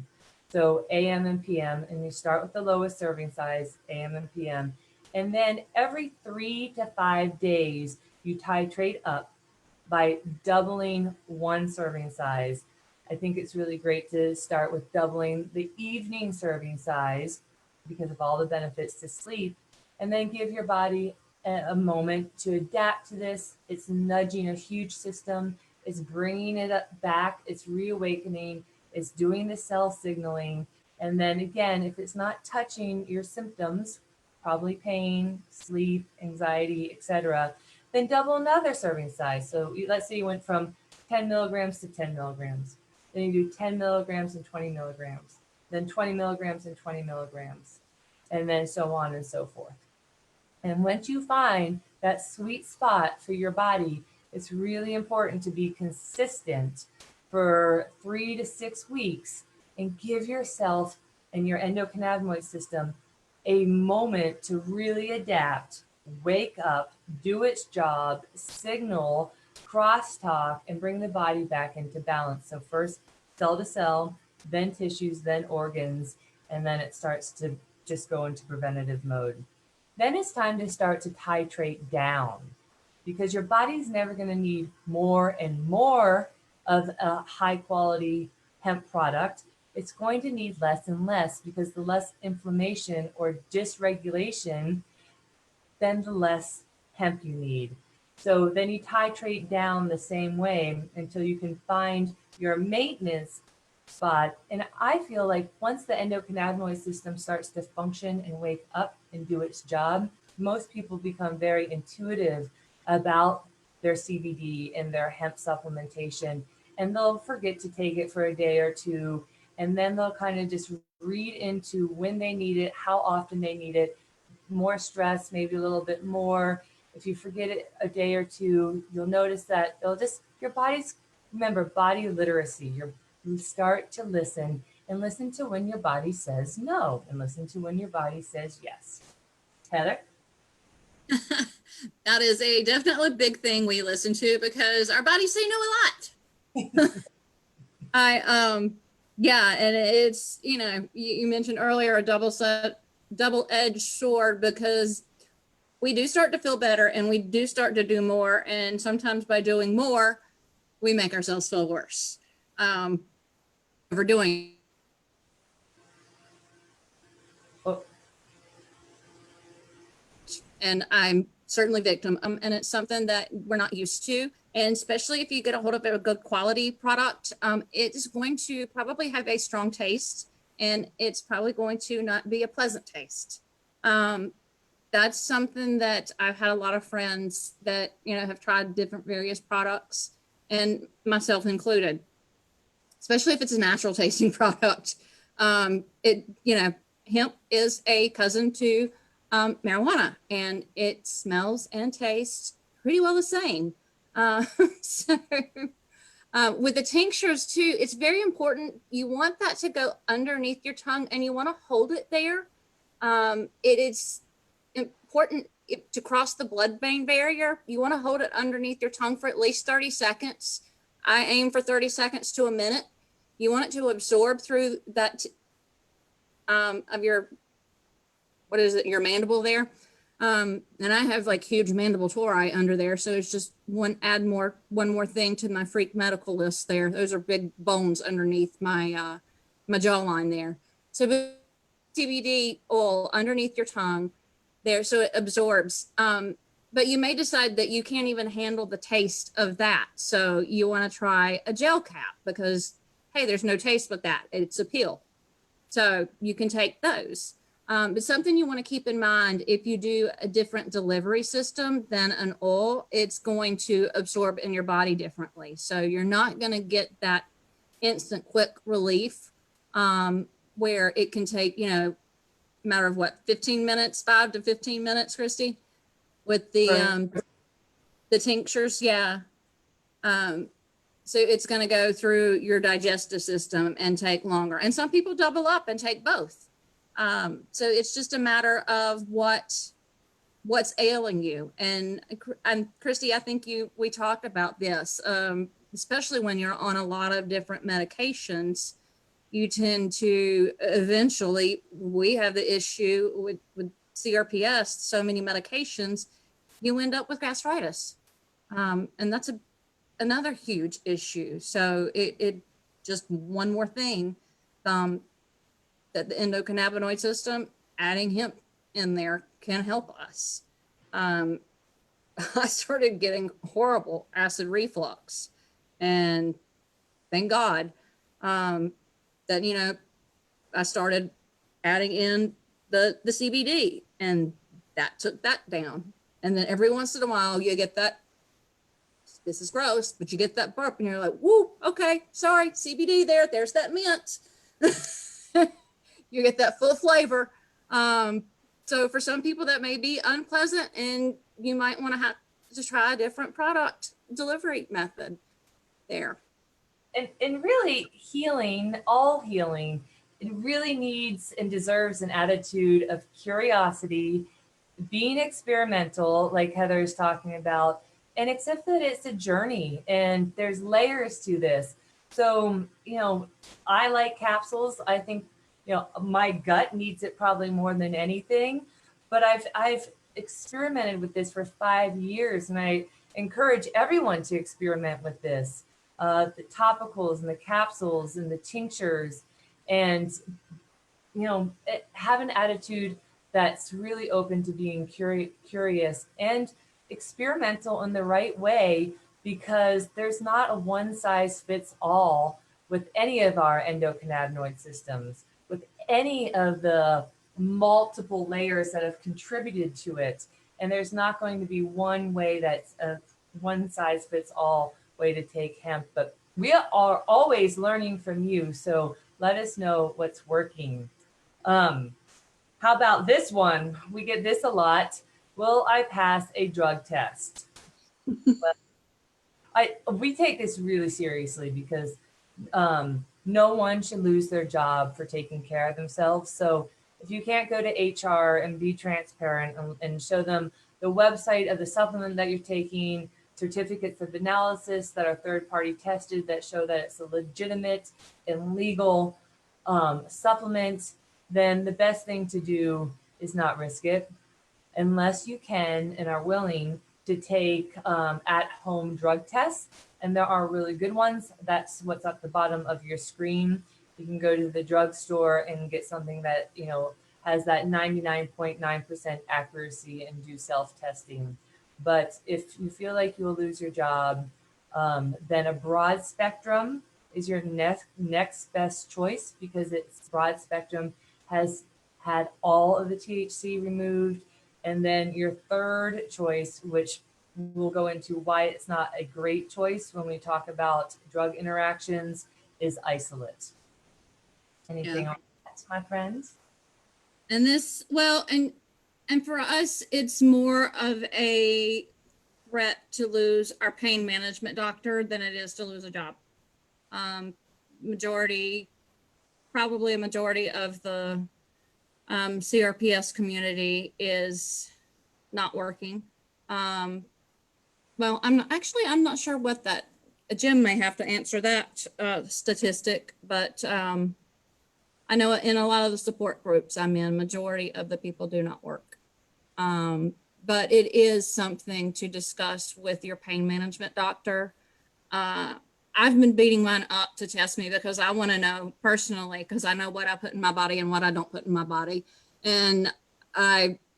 So AM and PM, and you start with the lowest serving size, AM and PM. And then every 3 to 5 days, you titrate up by doubling one serving size. I think it's really great to start with doubling the evening serving size because of all the benefits to sleep, and then give your body a moment to adapt to this. It's nudging a huge system. It's bringing it back. It's reawakening. It's doing the cell signaling. And then again, if it's not touching your symptoms, probably pain, sleep, anxiety, etc., then double another serving size. So let's say you went from 10 milligrams to 10 milligrams. Then you do 10 milligrams and 20 milligrams, then 20 milligrams and 20 milligrams, and then so on and so forth. And once you find that sweet spot for your body, it's really important to be consistent for 3 to 6 weeks and give yourself and your endocannabinoid system a moment to really adapt, wake up, do its job, signal, crosstalk, and bring the body back into balance. So first cell to cell, then tissues, then organs, and then it starts to just go into preventative mode. Then it's time to start to titrate down, because your body's never going to need more and more of a high quality hemp product. It's going to need less and less, because the less inflammation or dysregulation, then the less hemp you need. So then you titrate down the same way until you can find your maintenance spot. And I feel like once the endocannabinoid system starts to function and wake up and do its job, most people become very intuitive about their CBD and their hemp supplementation, and they'll forget to take it for a day or two, and then they'll kind of just read into when they need it, how often they need it, more stress, maybe a little bit more. If you forget it a day or two, you'll notice that they'll just, your body's, remember, body literacy. You start to listen, and listen to when your body says no, and listen to when your body says yes. Heather? That is a definitely big thing we listen to, because our bodies say no a lot. Yeah, and it's, you mentioned earlier a double-edged sword, because we do start to feel better and we do start to do more, and sometimes by doing more, we make ourselves feel worse. Overdoing. Oh. And I'm certainly victim, and it's something that we're not used to. And especially if you get a hold of a good quality product, it is going to probably have a strong taste, and it's probably going to not be a pleasant taste. That's something that I've had a lot of friends that, have tried different various products, and myself included, especially if it's a natural tasting product. Hemp is a cousin to marijuana, and it smells and tastes pretty well the same. With the tinctures too, it's very important. You want that to go underneath your tongue, and you want to hold it there. It is important to cross the blood-brain barrier. You want to hold it underneath your tongue for at least 30 seconds. I aim for 30 seconds to a minute. You want it to absorb through that of your, your mandible there. And I have like huge mandible tori under there. So it's just one more thing to my freak medical list there. Those are big bones underneath my jawline there. So CBD oil underneath your tongue there, so it absorbs. But you may decide that you can't even handle the taste of that. So you want to try a gel cap, because, hey, there's no taste but that. It's a pill. So you can take those. But something you want to keep in mind, if you do a different delivery system than an oil, it's going to absorb in your body differently. So you're not going to get that instant quick relief where it can take, you know, a matter of what, 15 minutes, 5 to 15 minutes, Christy, with the tinctures. Yeah. So it's going to go through your digestive system and take longer. And some people double up and take both. So it's just a matter of what's ailing you. And Christy, I think we talked about this, especially when you're on a lot of different medications, you tend to eventually, we have the issue with CRPS, so many medications, you end up with gastritis. And that's another huge issue. So it just one more thing, that the endocannabinoid system, adding hemp in there can help us. I started getting horrible acid reflux, and thank God that, you know, I started adding in the CBD, and that took that down. And then every once in a while you get that, this is gross, but you get that burp and you're like, whoo, okay, sorry, CBD there's that mint. You get that full flavor. So for some people that may be unpleasant, and you might want to have to try a different product delivery method there. And really healing, all healing, it really needs and deserves an attitude of curiosity, being experimental, like Heather's talking about, and accept that it's a journey and there's layers to this. So, you know, I like capsules. I think, you know, my gut needs it probably more than anything, but I've experimented with this for 5 years, and I encourage everyone to experiment with this. The topicals and the capsules and the tinctures, and, you know, have an attitude that's really open to being curious and experimental in the right way, because there's not a one size fits all with any of our endocannabinoid systems, with any of the multiple layers that have contributed to it. And there's not going to be one way that's a one size fits all way to take hemp, but we are always learning from you. So let us know what's working. How about this one? We get this a lot. Will I pass a drug test? We take this really seriously, because no one should lose their job for taking care of themselves. So if you can't go to HR and be transparent and show them the website of the supplement that you're taking, certificates of analysis that are third-party tested that show that it's a legitimate and legal supplement, then the best thing to do is not risk it, unless you can and are willing to take at-home drug tests. And there are really good ones. That's what's at the bottom of your screen. You can go to the drugstore and get something that, you know, has that 99.9% accuracy and do self-testing. But if you feel like you will lose your job, then a broad spectrum is your next best choice, because it's broad spectrum has had all of the THC removed. And then your third choice, which we'll go into why it's not a great choice when we talk about drug interactions, is isolate. Anything on that, my friends? And this, well, and for us, it's more of a threat to lose our pain management doctor than it is to lose a job. Probably a majority of the CRPS community is not working. Well, I'm not sure what that, Jim may have to answer that statistic, but I know in a lot of the support groups I'm in, majority of the people do not work. But it is something to discuss with your pain management doctor. I've been beating mine up to test me, because I want to know personally, because I know what I put in my body and what I don't put in my body. And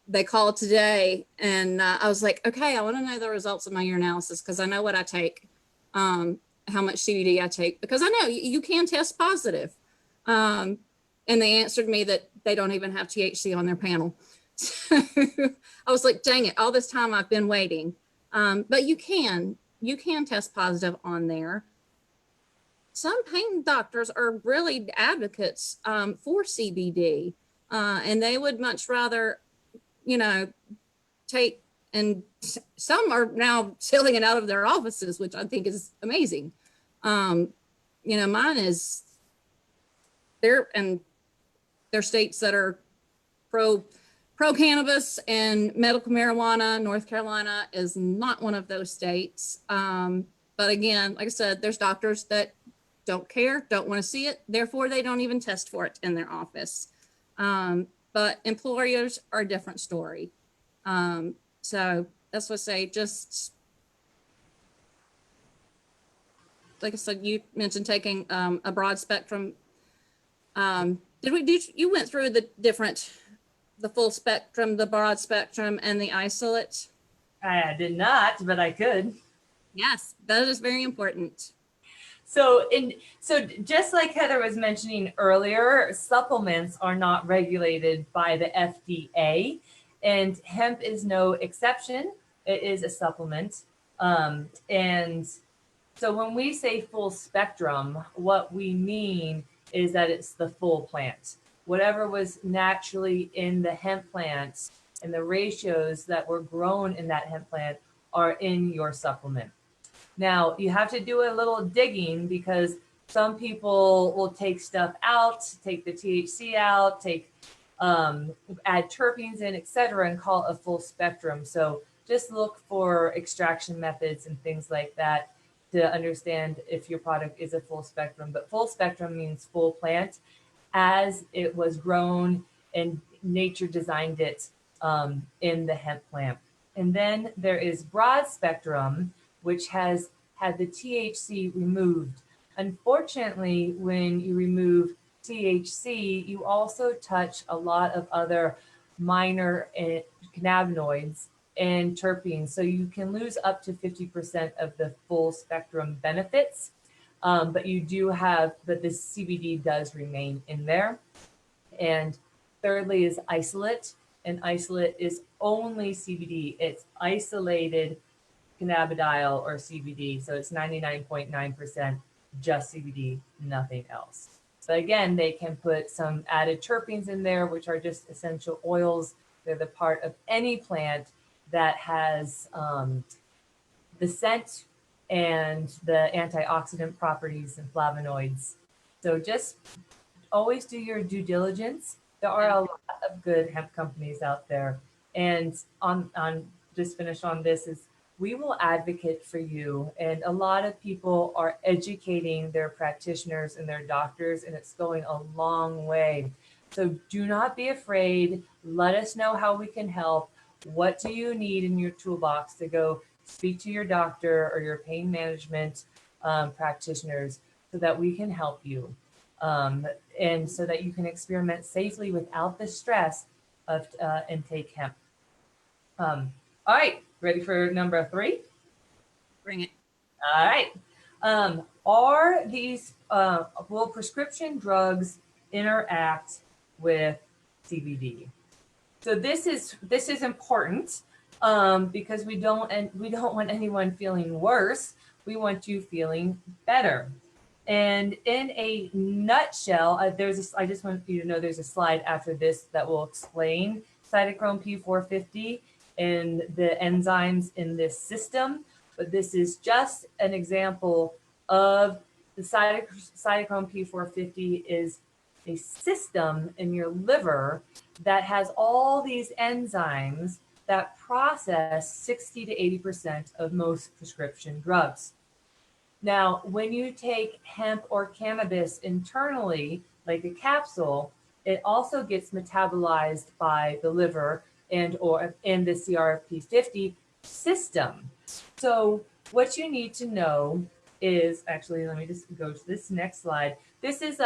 they called today, and I was like, okay, I want to know the results of my urinalysis, because I know what I take, how much CBD I take, because I know you can test positive. And they answered me that they don't even have THC on their panel. So I was like, dang it, all this time I've been waiting. But you can test positive on there. Some pain doctors are really advocates for CBD, and they would much rather, take, and some are now selling it out of their offices, which I think is amazing. Mine is there, and there are states that are pro cannabis and medical marijuana. North Carolina is not one of those states. But again, like I said, there's doctors that don't care, don't want to see it. Therefore, they don't even test for it in their office. But employers are a different story. So that's what I say, just like I said, you mentioned taking a broad spectrum. You went through the full spectrum, the broad spectrum, and the isolate? I did not, but I could. Yes, that is very important. So just like Heather was mentioning earlier, supplements are not regulated by the FDA, and hemp is no exception. It is a supplement. And so when we say full spectrum, what we mean is that it's the full plant. Whatever was naturally in the hemp plant and the ratios that were grown in that hemp plant are in your supplement. Now, you have to do a little digging because some people will take stuff out, take the THC out, add terpenes in, etc., and call it a full spectrum. So just look for extraction methods and things like that to understand if your product is a full spectrum. But full spectrum means full plant as it was grown and nature designed it in the hemp plant. And then there is broad spectrum, which has had the THC removed. Unfortunately, when you remove THC, you also touch a lot of other minor cannabinoids and terpenes. So you can lose up to 50% of the full spectrum benefits. But the CBD does remain in there. And thirdly is isolate. And isolate is only CBD. It's isolated cannabidiol or CBD. So it's 99.9% just CBD, nothing else. But again, they can put some added terpenes in there, which are just essential oils. They're the part of any plant that has the scent and the antioxidant properties and flavonoids. So just always do your due diligence. There are a lot of good hemp companies out there. And on just finish on this is we will advocate for you. And a lot of people are educating their practitioners and their doctors, and it's going a long way. So do not be afraid. Let us know how we can help. What do you need in your toolbox to go speak to your doctor or your pain management practitioners so that we can help you and so that you can experiment safely without the stress of intake hemp. All right, ready for number 3? Bring it. All right. Are these, will prescription drugs interact with CBD? So this is important because we don't want anyone feeling worse. We want you feeling better. And in a nutshell, I just want you to know there's a slide after this that will explain cytochrome P450 and the enzymes in this system. But this is just an example of the cytochrome P450 is a system in your liver that has all these enzymes that process 60 to 80% of most prescription drugs. Now, when you take hemp or cannabis internally, like a capsule, it also gets metabolized by the liver and or in the CRP50 system. So what you need to know is, actually, let me just go to this next slide. This is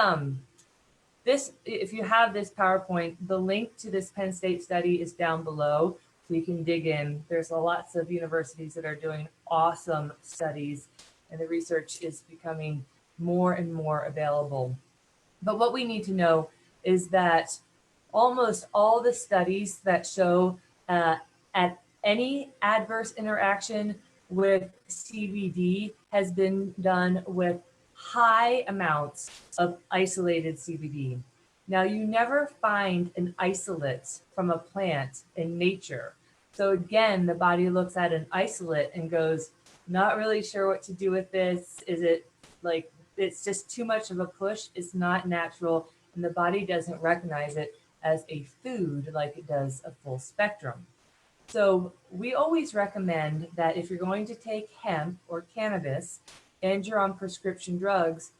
this, if you have this PowerPoint, the link to this Penn State study is down below, so you can dig in. There's lots of universities that are doing awesome studies, and the research is becoming more and more available. But what we need to know is that almost all the studies that show at any adverse interaction with CBD has been done with high amounts of isolated CBD. Now, you never find an isolate from a plant in nature. So again, the body looks at an isolate and goes, not really sure what to do with this. Is it like, it's just too much of a push? It's not natural, and the body doesn't recognize it as a food like it does a full spectrum. So we always recommend that if you're going to take hemp or cannabis and you're on prescription drugs,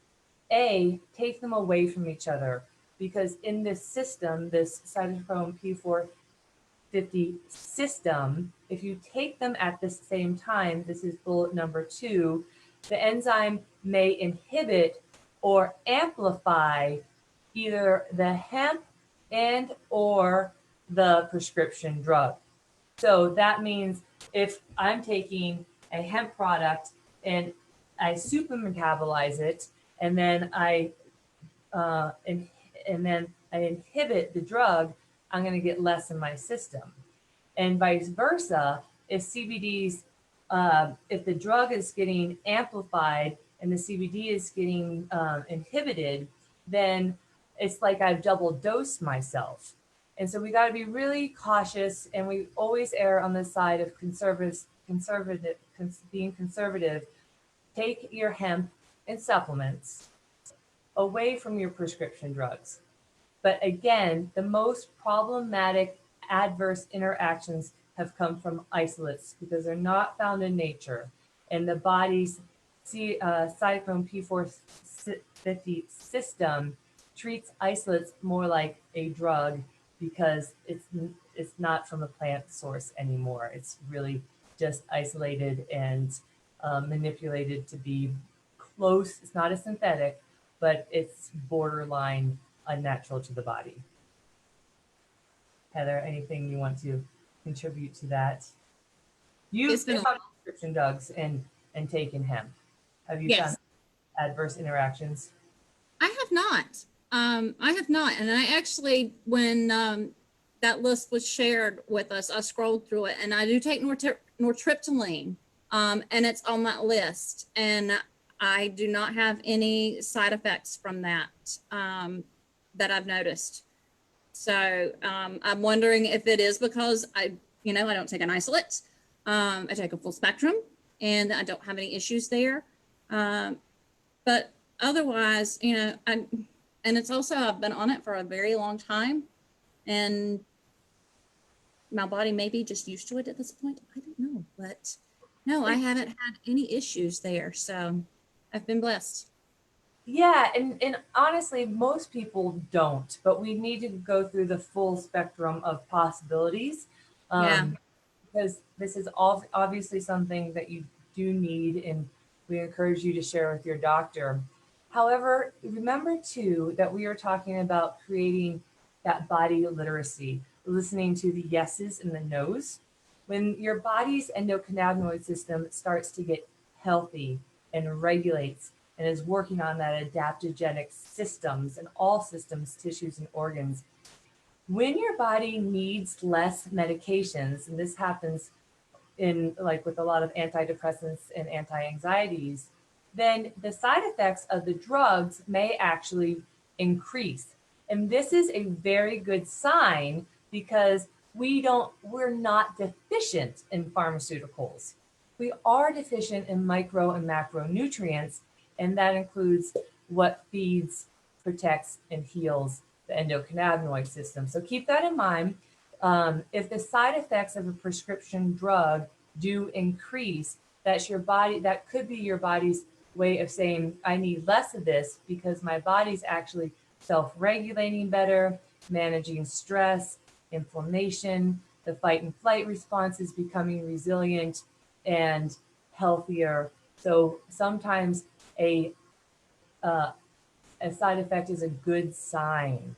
take them away from each other, because in this system, this cytochrome P450 system, if you take them at the same time, this is bullet number 2, the enzyme may inhibit or amplify either the hemp and or the prescription drug. So that means if I'm taking a hemp product and I super metabolize it, and then I inhibit the drug, I'm going to get less in my system. And vice versa, if if the drug is getting amplified and the CBD is getting inhibited, then it's like I've double dosed myself. And so we got to be really cautious, and we always err on the side of being conservative. Take your hemp and supplements away from your prescription drugs. But again, the most problematic adverse interactions have come from isolates because they're not found in nature. And the body's cytochrome P450 system treats isolates more like a drug because it's not from a plant source anymore. It's really just isolated and manipulated to be close. It's not a synthetic, but it's borderline unnatural to the body. Heather, anything you want to contribute to that? You've been on prescription drugs and taken hemp. Have you found adverse interactions? I have not. I have not. And I actually, when that list was shared with us, I scrolled through it, and I do take nortriptyline, and it's on that list. And I do not have any side effects from that that I've noticed. So I'm wondering if it is because I don't take an isolate. I take a full spectrum, and I don't have any issues there. But otherwise, and it's also, I've been on it for a very long time, and my body may be just used to it at this point. I don't know, but no, I haven't had any issues there. So I've been blessed. Yeah, and honestly, most people don't, but we need to go through the full spectrum of possibilities. Because this is obviously something that you do need, and we encourage you to share with your doctor. However, remember too that we are talking about creating that body literacy, listening to the yeses and the nos. When your body's endocannabinoid system starts to get healthy and regulates and is working on that adaptogenic systems and all systems, tissues, and organs, when your body needs less medications, and this happens in like with a lot of antidepressants and anti-anxieties, then the side effects of the drugs may actually increase. And this is a very good sign because we're not deficient in pharmaceuticals. We are deficient in micro and macronutrients, and that includes what feeds, protects, and heals the endocannabinoid system. So keep that in mind. If the side effects of a prescription drug do increase, that's your body, that could be your body's way of saying, I need less of this because my body's actually self-regulating better, managing stress, inflammation, the fight and flight response is becoming resilient and healthier. So sometimes a side effect is a good sign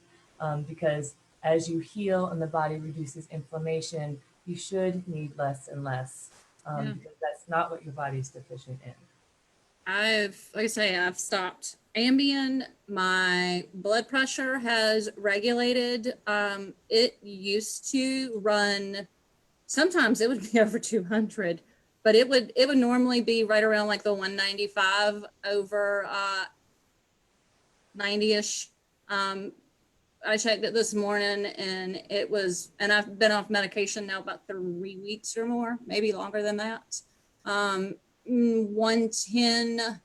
because as you heal and the body reduces inflammation, you should need less and less because that's not what your body's deficient in. Like I say, I've stopped Ambien, my blood pressure has regulated. It used to run, sometimes it would be over 200, but it would normally be right around like the 195 over 90-ish. I checked it this morning and it was, and I've been off medication now about 3 weeks or more, maybe longer than that. 110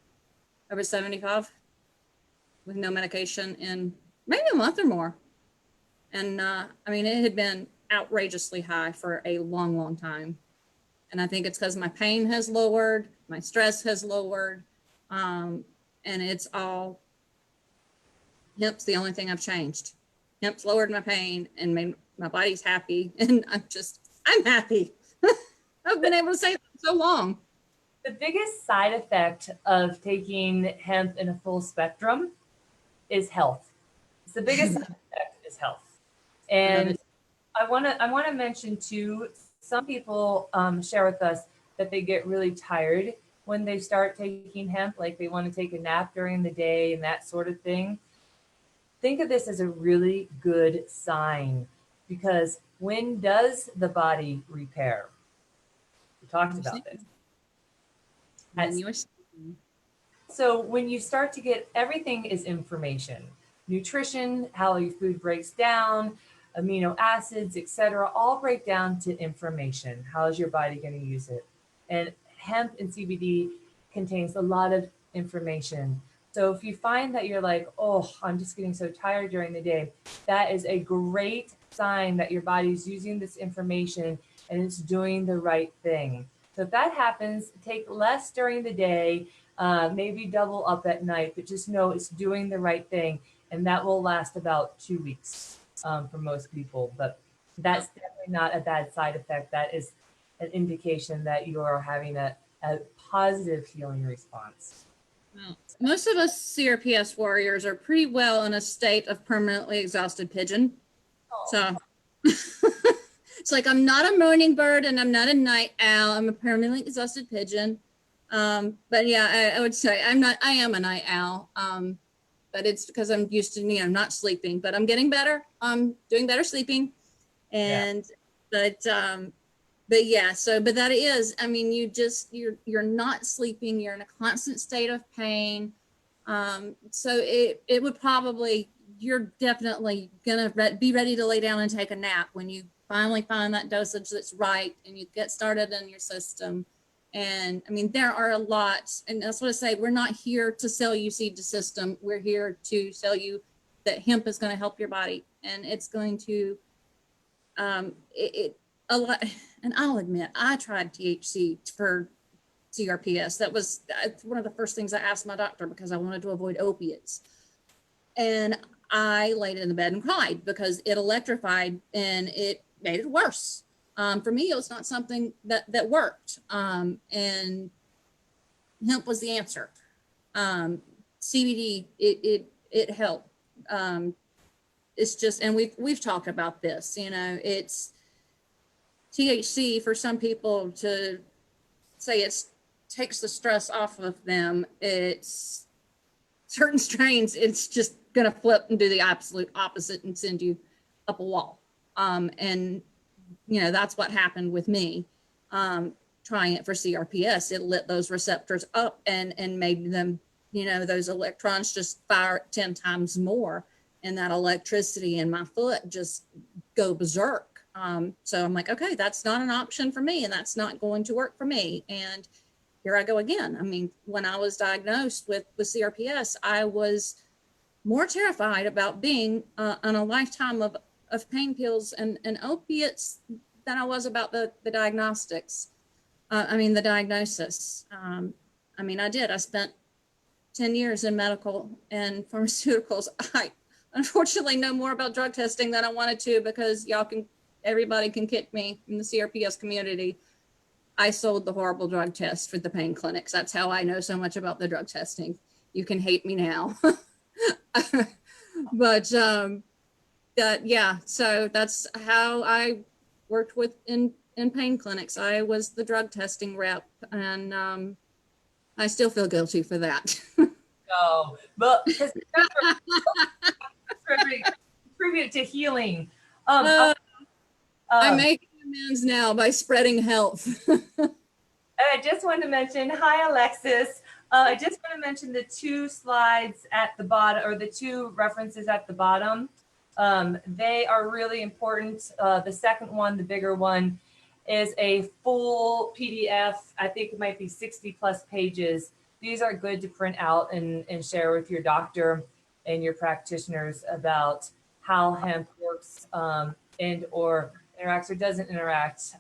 over 75 with no medication in maybe a month or more. And I mean, it had been outrageously high for a long, long time. And I think it's because my pain has lowered, my stress has lowered, and it's all, hemp's the only thing I've changed. Hemp's lowered my pain and made my body's happy. And I'm happy. I've been able to say that for so long. The biggest side effect of taking hemp in a full spectrum is health. It's the biggest side effect is health. And I want to mention too, some people share with us that they get really tired when they start taking hemp, like they want to take a nap during the day and that sort of thing. Think of this as a really good sign, because when does the body repair? We talked about this. So when you start to get, everything is information, nutrition, how your food breaks down, amino acids, etc., all break down to information. How is your body going to use it? And hemp and CBD contains a lot of information. So if you find that you're like, oh, I'm just getting so tired during the day, that is a great sign that your body's using this information and it's doing the right thing. So if that happens, take less during the day, maybe double up at night, but just know it's doing the right thing. And that will last about 2 weeks for most people. But that's definitely not a bad side effect. That is an indication that you are having a positive healing response. Well, most of us CRPS warriors are pretty well in a state of permanently exhausted pigeon. Oh. So it's like, I'm not a morning bird and I'm not a night owl. I'm a permanently exhausted pigeon. But yeah, I would say I am a night owl. But it's because I'm used to, not sleeping, but I'm getting better. I'm doing better sleeping. And, yeah. But yeah, but that is, I mean, you're not sleeping, you're in a constant state of pain. So it would probably, you're definitely gonna be ready to lay down and take a nap when you finally find that dosage that's right and you get started in your system. And I mean, there are a lot, and that's what I say, we're not here to sell you Seed2System. We're here to sell you that hemp is going to help your body, and it's going to, a lot. And I'll admit, I tried THC for CRPS. That was one of the first things I asked my doctor because I wanted to avoid opiates. And I laid in the bed and cried because it electrified and it made it worse. For me, it was not something that worked. And hemp was the answer. CBD, it helped. It's just, and we've talked about this, it's THC for some people to say takes the stress off of them. It's certain strains, it's just going to flip and do the absolute opposite and send you up a wall. And that's what happened with me. Trying it for CRPS, it lit those receptors up and made them, those electrons just fire 10 times more, and that electricity in my foot just go berserk. So I'm like, okay, that's not an option for me, and that's not going to work for me. And here I go again. I mean, when I was diagnosed with CRPS, I was more terrified about being on a lifetime of pain pills and opiates than I was about the diagnostics. The diagnosis. I spent 10 years in medical and pharmaceuticals. I unfortunately know more about drug testing than I wanted to, because everybody can kick me in the CRPS community. I sold the horrible drug test for the pain clinics. That's how I know so much about the drug testing. You can hate me now. But so that's how I worked in pain clinics. I was the drug testing rep, and I still feel guilty for that. No, but because contribute to healing. I'm Um, making amends now by spreading health. I just wanted to mention, hi, Alexis. I just want to mention the 2 slides at the bottom, or the 2 references at the bottom. They are really important. The second one, the bigger one, is a full PDF. I think it might be 60 plus pages. These are good to print out and share with your doctor and your practitioners about how hemp works and or interacts or doesn't interact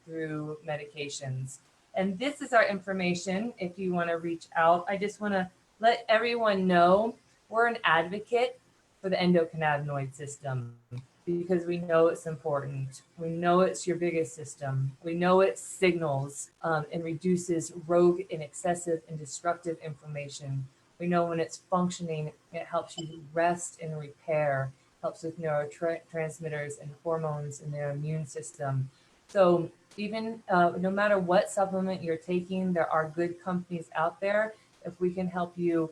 through medications. And this is our information if you want to reach out. I just want to let everyone know we're an advocate for the endocannabinoid system because we know it's important. We know it's your biggest system. We know it signals and reduces rogue and excessive and destructive inflammation. We know when it's functioning, it helps you rest and repair, helps with neurotransmitters and hormones in their immune system. So even no matter what supplement you're taking, there are good companies out there. If we can help you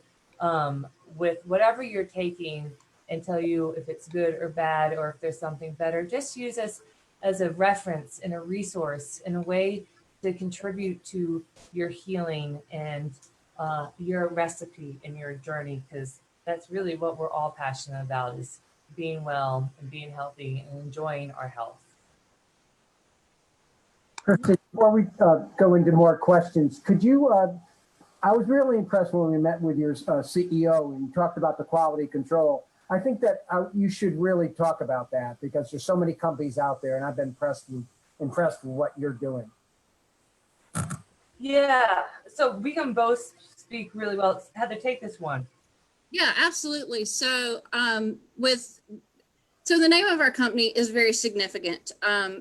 with whatever you're taking and tell you if it's good or bad, or if there's something better, just use us as a reference and a resource and a way to contribute to your healing and your recipe and your journey, because that's really what we're all passionate about, is being well and being healthy and enjoying our health. Christy, before we go into more questions, could you, I was really impressed when we met with your CEO and you talked about the quality control. I think that you should really talk about that because there's so many companies out there and I've been impressed with what you're doing. Yeah, so we can both speak really well. Heather, take this one. Yeah, absolutely. So so the name of our company is very significant.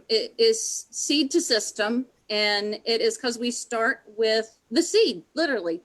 It is Seed2System, and it is because we start with the seed, literally.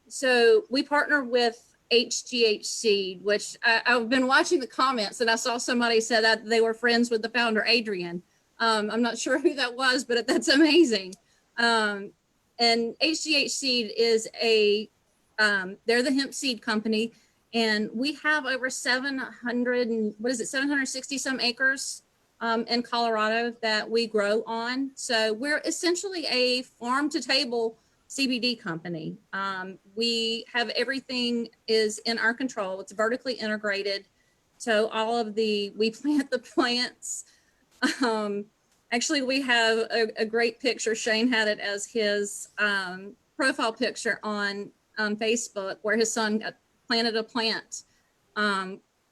So we partner with HGH Seed, which I've been watching the comments, and I saw somebody said that they were friends with the founder, Adrian. I'm not sure who that was, but that's amazing. And HGH Seed is they're the hemp seed company. And we have over 760 some acres in Colorado that we grow on. So we're essentially a farm to table CBD company. We have everything is in our control. It's vertically integrated. So we plant the plants. Actually, we have a great picture. Shane had it as his profile picture on Facebook where his son planted a plant.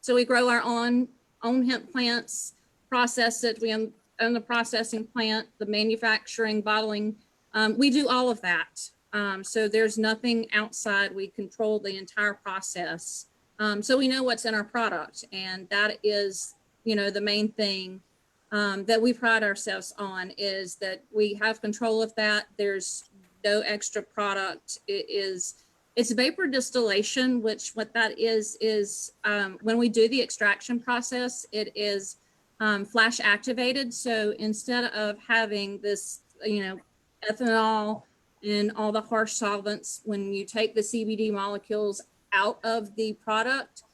So we grow our own hemp plants, process it. We own the processing plant, the manufacturing, bottling. We do all of that. So there's nothing outside. We control the entire process. So we know what's in our product. And that is, the main thing that we pride ourselves on is that we have control of that. There's no extra product. It's vapor distillation, which what that is when we do the extraction process, it is flash activated. So instead of having this, ethanol and all the harsh solvents, when you take the CBD molecules out of the product,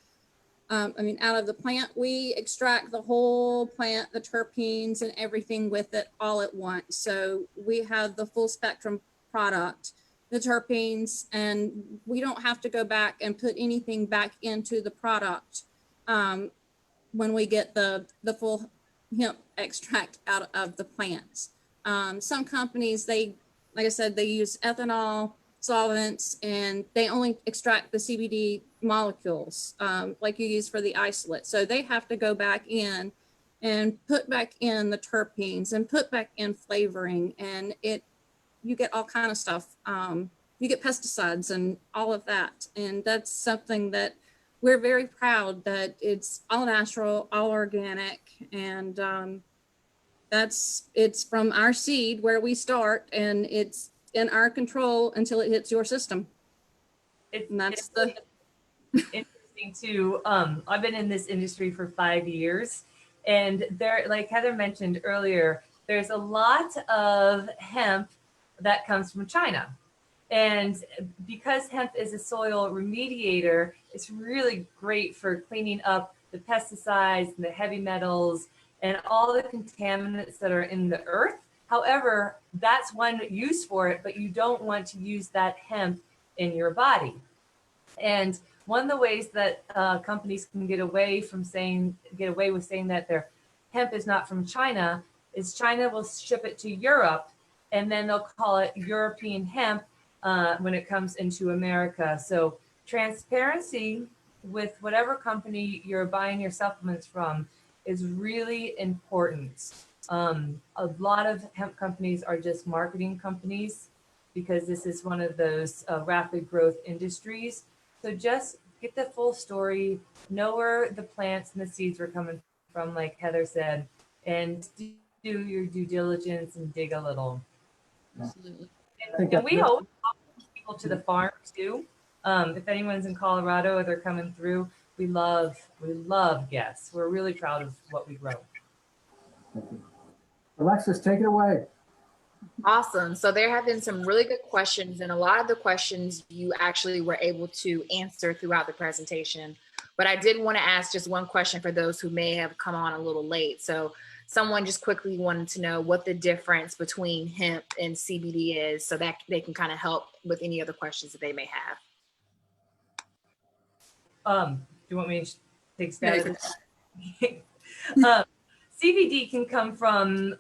out of the plant, we extract the whole plant, the terpenes and everything with it all at once. So we have the full spectrum product, the terpenes, and we don't have to go back and put anything back into the product when we get the full hemp extract out of the plants. Some companies, like I said, they use ethanol solvents and they only extract the CBD molecules like you use for the isolate. So they have to go back in and put back in the terpenes and put back in flavoring, and you get all kind of stuff. You get pesticides and all of that. And that's something that we're very proud that it's all natural, all organic. And it's from our seed where we start, and it's in our control until it hits your system. It's interesting too. I've been in this industry for 5 years, and there, like Heather mentioned earlier, there's a lot of hemp that comes from China. And because hemp is a soil remediator, it's really great for cleaning up the pesticides and the heavy metals and all the contaminants that are in the earth. However, that's one use for it, but you don't want to use that hemp in your body. And one of the ways that companies can get away with saying that their hemp is not from China is China will ship it to Europe, and then they'll call it European hemp when it comes into America. So transparency with whatever company you're buying your supplements from is really important. A lot of hemp companies are just marketing companies because this is one of those rapid growth industries. So just get the full story, know where the plants and the seeds are coming from, like Heather said, and do your due diligence and dig a little. Absolutely. And we always talk people to the farm too. If anyone's in Colorado or they're coming through, we love guests. We're really proud of what we grow. Alexis, take it away. Awesome. So there have been some really good questions, and a lot of the questions you actually were able to answer throughout the presentation. But I did want to ask just one question for those who may have come on a little late. So someone just quickly wanted to know what the difference between hemp and CBD is, so that they can kind of help with any other questions that they may have. Do you want me to take a stab at this? CBD can come from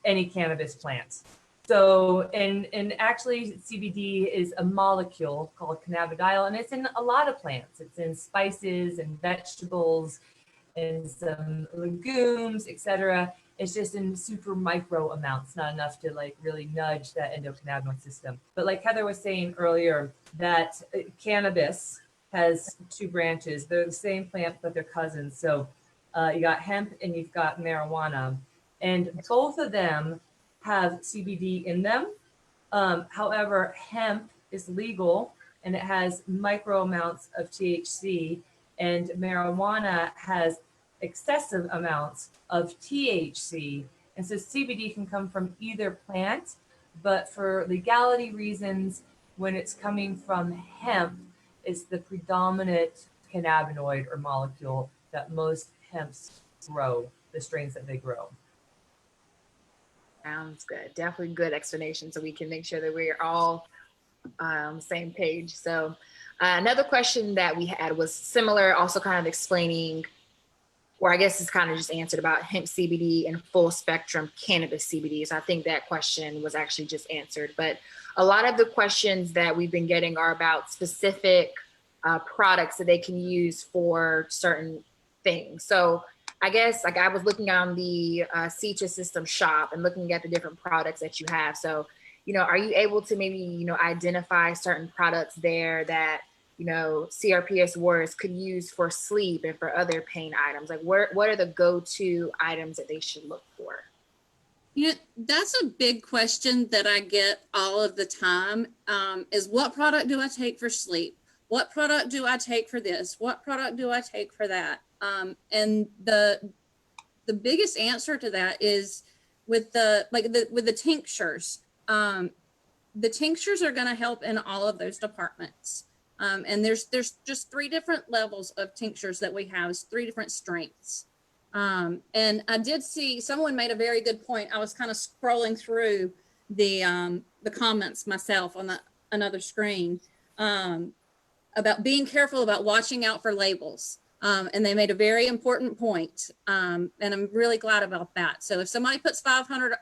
any cannabis plant. So, and actually CBD is a molecule called cannabidiol, and it's in a lot of plants. It's in spices and vegetables and some legumes, etc. It's just in super micro amounts, not enough to like really nudge that endocannabinoid system. But like Heather was saying earlier, that cannabis has two branches. They're the same plant, but they're cousins. So you got hemp and you've got marijuana, and both of them have CBD in them. However, hemp is legal and it has micro amounts of THC, and marijuana has excessive amounts of THC. And so CBD can come from either plant, but for legality reasons, when it's coming from hemp, it's the predominant cannabinoid or molecule that most hemps grow, the strains that they grow. Sounds good. Definitely good explanation, so we can make sure that we're all same page. So another question that we had was similar, also kind of explaining, or I guess it's kind of just answered about hemp CBD and full spectrum cannabis CBD. So I think that question was actually just answered. But a lot of the questions that we've been getting are about specific products that they can use for certain things. So I guess like I was looking on the Seed2System shop and looking at the different products that you have. So, you know, are you able to maybe, you know, identify certain products there that, you know, CRPS warriors could use for sleep and for other pain items? Like what are the go-to items that they should look for? You know, that's a big question that I get all of the time, is what product do I take for sleep? What product do I take for this? What product do I take for that? And the biggest answer to that is with the tinctures. The tinctures are going to help in all of those departments. And there's just 3 different levels of tinctures that we have, 3 different strengths. And I did see someone made a very good point. I was kind of scrolling through the comments myself on another screen about being careful about watching out for labels. And they made a very important point. And I'm really glad about that. So if somebody puts 500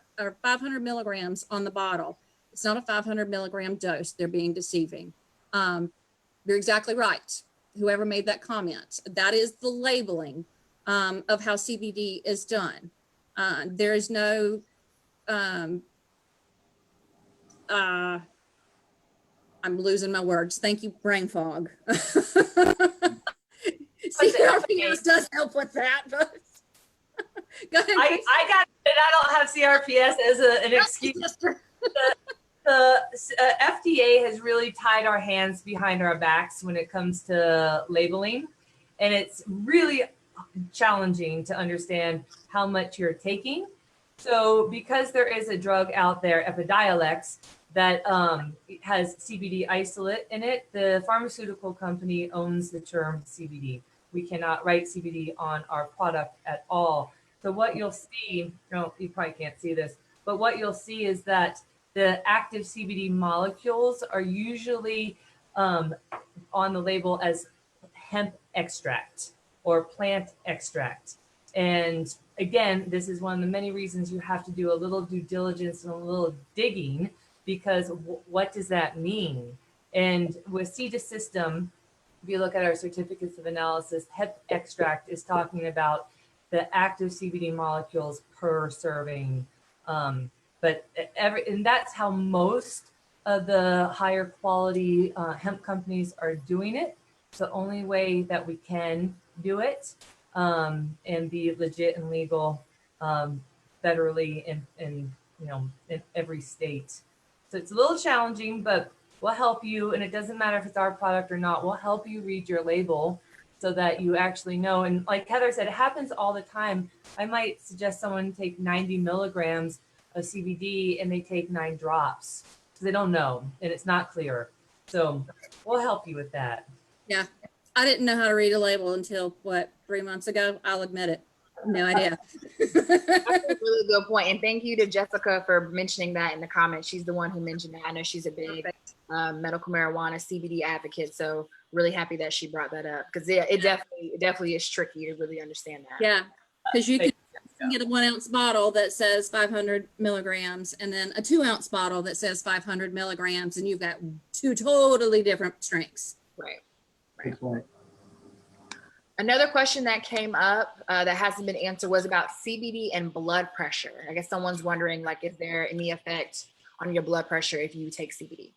milligrams on the bottle, it's not a 500 milligram dose. They're being deceiving. You're exactly right. Whoever made that comment, that is the labeling of how CBD is done. There is no, I'm losing my words. Thank you, brain fog. CRPS does help with that, but go ahead. I got it. I don't have CRPS as an excuse. The FDA has really tied our hands behind our backs when it comes to labeling, and it's really challenging to understand how much you're taking. So because there is a drug out there, Epidiolex, that has CBD isolate in it. The pharmaceutical company owns the term CBD. We cannot write CBD on our product at all. So what you'll see, no, you probably can't see this, but what you'll see is that the active CBD molecules are usually on the label as hemp extract or plant extract. And again, this is one of the many reasons you have to do a little due diligence and a little digging, because what does that mean? And with Seed2System, if you look at our certificates of analysis, hemp extract is talking about the active CBD molecules per serving. And that's how most of the higher quality hemp companies are doing it. It's the only way that we can do it and be legit and legal federally in every state. So it's a little challenging, but we'll help you. And it doesn't matter if it's our product or not. We'll help you read your label so that you actually know. And like Heather said, it happens all the time. I might suggest someone take 90 milligrams of CBD and they take 9 drops because they don't know and it's not clear. So we'll help you with that. Yeah. I didn't know how to read a label until 3 months ago. I'll admit it. No idea. That's a really good point. And thank you to Jessica for mentioning that in the comments. She's the one who mentioned that. I know she's a big medical marijuana CBD advocate. So really happy that she brought that up, because it definitely is tricky to really understand that. Yeah, because you can get a 1 ounce bottle that says 500 milligrams and then a 2 ounce bottle that says 500 milligrams, and you've got 2 totally different strengths. Right. Good point. Another question that came up that hasn't been answered was about CBD and blood pressure. I guess someone's wondering, like, is there any effect on your blood pressure if you take CBD?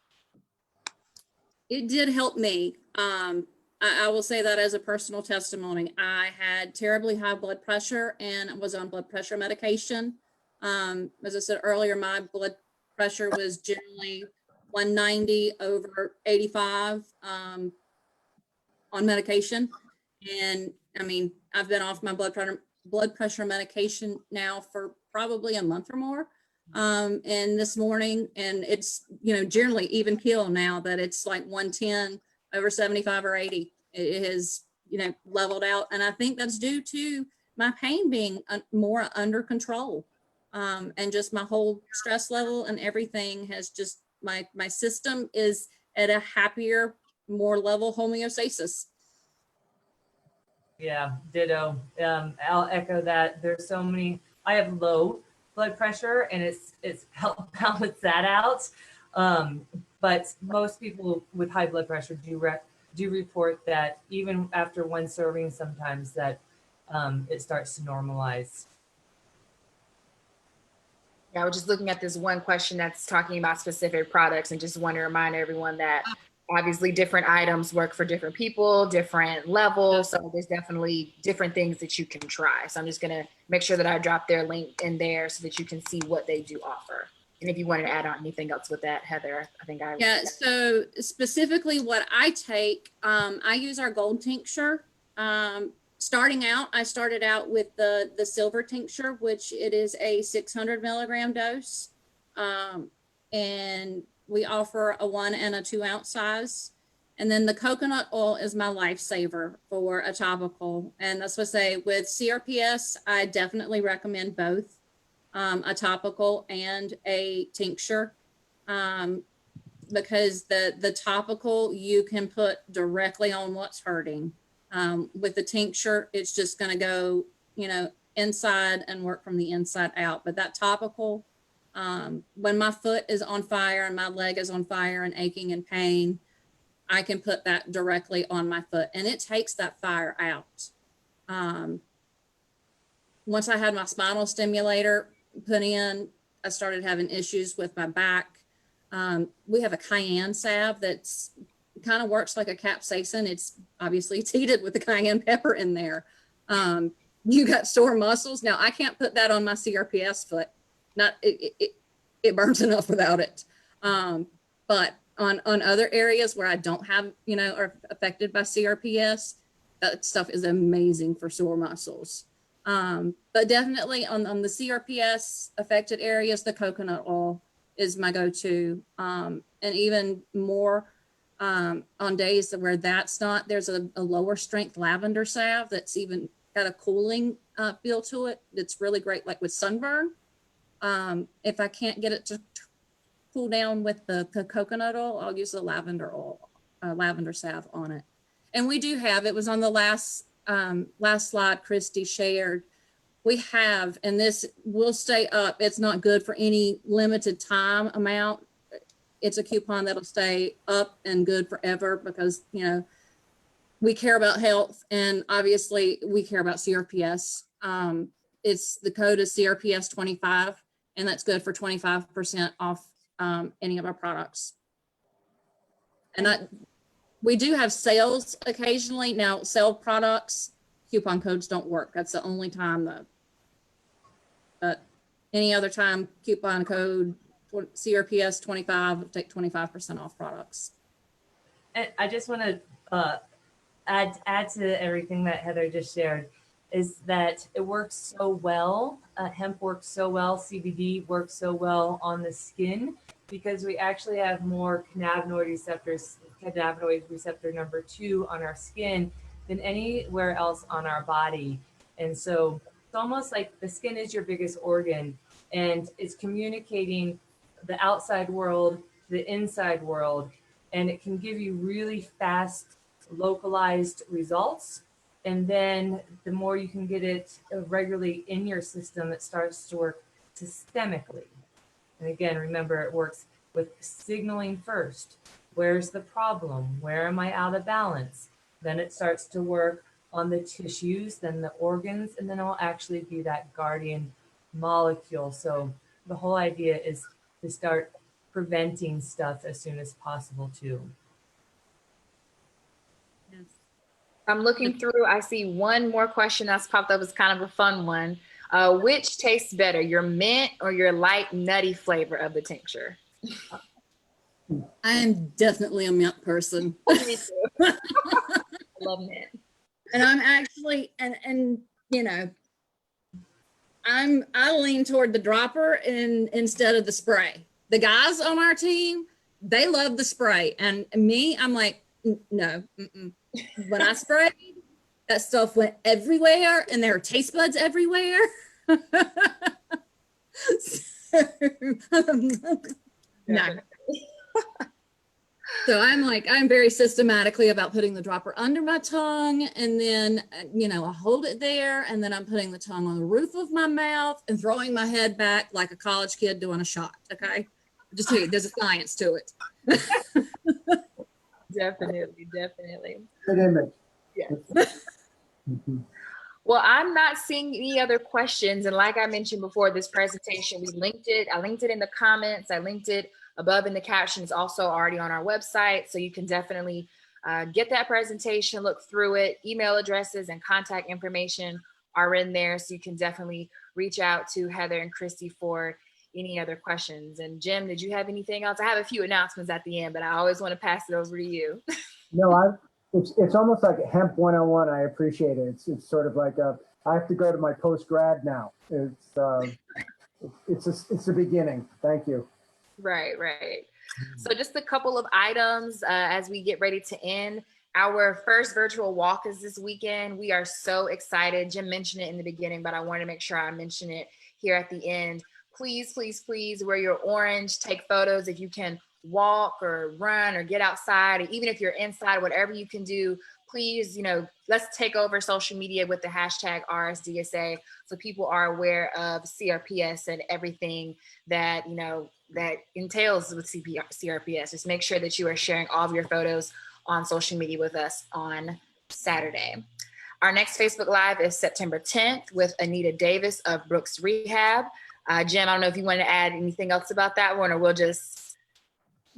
It did help me. I will say that as a personal testimony. I had terribly high blood pressure and was on blood pressure medication. As I said earlier, my blood pressure was generally 190 over 85 on medication. And I mean, I've been off my blood pressure medication now for probably a month or more. And this morning, and it's, generally even keel now that it's like 110 over 75 or 80. It has, leveled out. And I think that's due to my pain being more under control. And just my whole stress level and everything has just, my system is at a happier, more level homeostasis. Yeah, ditto. I'll echo that. There's so many. I have low blood pressure, and it's helped balance that out. But most people with high blood pressure do report that even after one serving, sometimes that it starts to normalize. Yeah, I was just looking at this one question that's talking about specific products, and just want to remind everyone that obviously different items work for different people, different levels. So there's definitely different things that you can try. So I'm just going to make sure that I drop their link in there so that you can see what they do offer. And if you wanted to add on anything else with that, Heather, I think I. Yeah, so specifically what I take, I use our gold tincture. Starting out, I started out with the silver tincture, which it is a 600 milligram dose. And we offer a 1 and a 2 ounce size. And then the coconut oil is my lifesaver for a topical. And that's what I say with CRPS, I definitely recommend both a topical and a tincture because the topical you can put directly on what's hurting. With the tincture, it's just going to go, inside and work from the inside out. But that topical, when my foot is on fire and my leg is on fire and aching and pain, I can put that directly on my foot and it takes that fire out. Once I had my spinal stimulator put in, I started having issues with my back. We have a Cayenne Salve that's kind of works like a capsaicin. It's obviously heated with the cayenne pepper in there. You got sore muscles. Now I can't put that on my CRPS foot. It burns enough without it. But on other areas where I don't have, are affected by CRPS, that stuff is amazing for sore muscles. But definitely on the CRPS affected areas, the coconut oil is my go-to. And even more on days where that's not, there's a lower strength lavender salve that's even got a cooling feel to it. It's really great, like with sunburn. If I can't get it to cool down with the coconut oil, I'll use the lavender oil, lavender salve on it. And we do have, it was on the last slide Christy shared. We have, and this will stay up. It's not good for any limited time amount. It's a coupon that'll stay up and good forever because, you know, we care about health and obviously we care about CRPS. It's the code is CRPS 25 and that's good for 25% off any of our products. And we do have sales occasionally. Now, sale products, coupon codes don't work. That's the only time though. But any other time, coupon code CRPS 25, take 25% off products. And I just want to add to everything that Heather just shared, is that it works so well. Hemp works so well. CBD works so well on the skin because we actually have more cannabinoid receptors, cannabinoid receptor number 2 on our skin than anywhere else on our body. And so it's almost like the skin is your biggest organ and it's communicating the outside world to the inside world. And it can give you really fast, localized results. And then the more you can get it regularly in your system, it starts to work systemically. And again, remember, it works with signaling first. Where's the problem? Where am I out of balance? Then it starts to work on the tissues, then the organs, and then it will actually be that guardian molecule. So the whole idea is to start preventing stuff as soon as possible too. I'm looking through, I see one more question that's popped up. It's kind of a fun one. Which tastes better, your mint or your light nutty flavor of the tincture? I am definitely a mint person. Me too. I love mint. And I'm actually, and you know, I lean toward the dropper instead of the spray. The guys on our team, they love the spray. And me, I'm like, no. When I sprayed, that stuff went everywhere and there are taste buds everywhere. No. So I'm very systematically about putting the dropper under my tongue and then, you know, I hold it there and then I'm putting the tongue on the roof of my mouth and throwing my head back like a college kid doing a shot. Okay. Just tell you, there's a science to it. Definitely. Good image. Yes. Well, I'm not seeing any other questions. And like I mentioned before this presentation, we linked it. I linked it in the comments. I linked it above in the captions, also already on our website. So you can definitely get that presentation, look through it. Email addresses and contact information are in there. So you can definitely reach out to Heather and Christy for any other questions. And Jim, did you have anything else? I have a few announcements at the end, but I always want to pass it over to you. No, it's almost like Hemp 101. I appreciate it. It's sort of like I have to go to my post grad now. It's the beginning. Thank you. Right. So just a couple of items as we get ready to end. Our first virtual walk is this weekend. We are so excited. Jim mentioned it in the beginning, but I want to make sure I mention it here at the end. Please wear your orange, take photos. If you can walk or run or get outside, or even if you're inside, whatever you can do, please, you know, let's take over social media with the hashtag RSDSA so people are aware of CRPS and everything that, you know, that entails with CRPS. Just make sure that you are sharing all of your photos on social media with us on Saturday. Our next Facebook Live is September 10th with Anita Davis of Brooks Rehab. Jim, I don't know if you want to add anything else about that one, or we'll just,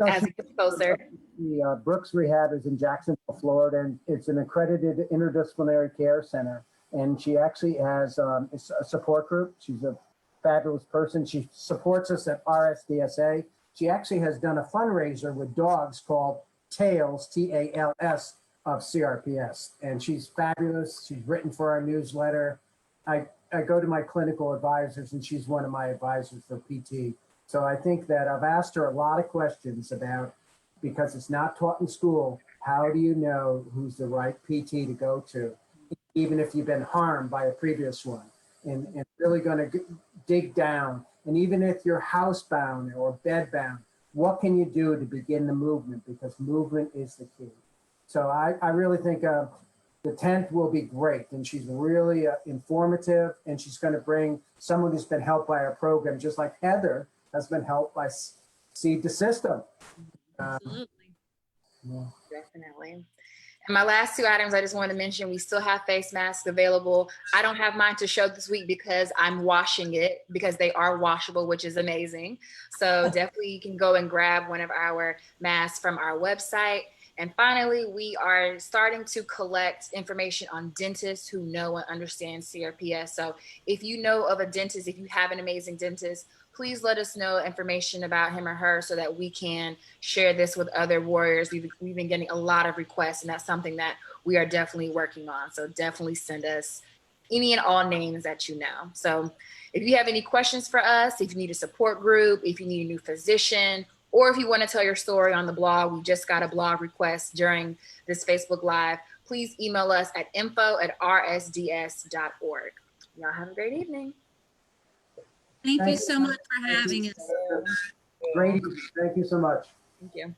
as it gets closer. The Brooks Rehab is in Jacksonville, Florida, and it's an accredited interdisciplinary care center. And she actually has a support group. She's a fabulous person. She supports us at RSDSA. She actually has done a fundraiser with dogs called Tails, T-A-L-S, of CRPS. And she's fabulous. She's written for our newsletter. I go to my clinical advisors, and she's one of my advisors for PT. So I think that I've asked her a lot of questions about, because it's not taught in school, how do you know who's the right PT to go to, even if you've been harmed by a previous one, and really going to dig down. And even if you're housebound or bedbound, what can you do to begin the movement? Because movement is the key. So I really think the 10th will be great. And she's really informative, and she's going to bring someone who's been helped by our program, just like Heather has been helped by Seed2System. Absolutely. Yeah. Definitely. And my last two items I just wanted to mention, we still have face masks available. I don't have mine to show this week because I'm washing it, because they are washable, which is amazing. So definitely you can go and grab one of our masks from our website. And finally, we are starting to collect information on dentists who know and understand CRPS. So if you know of a dentist, if you have an amazing dentist, please let us know information about him or her so that we can share this with other warriors. We've been getting a lot of requests, and that's something that we are definitely working on. So definitely send us any and all names that you know. So if you have any questions for us, if you need a support group, if you need a new physician, or if you want to tell your story on the blog, we just got a blog request during this Facebook Live, please email us at info@rsds.org. Y'all have a great evening. Thank you so much for having us. Great. Thank you so much. Thank you.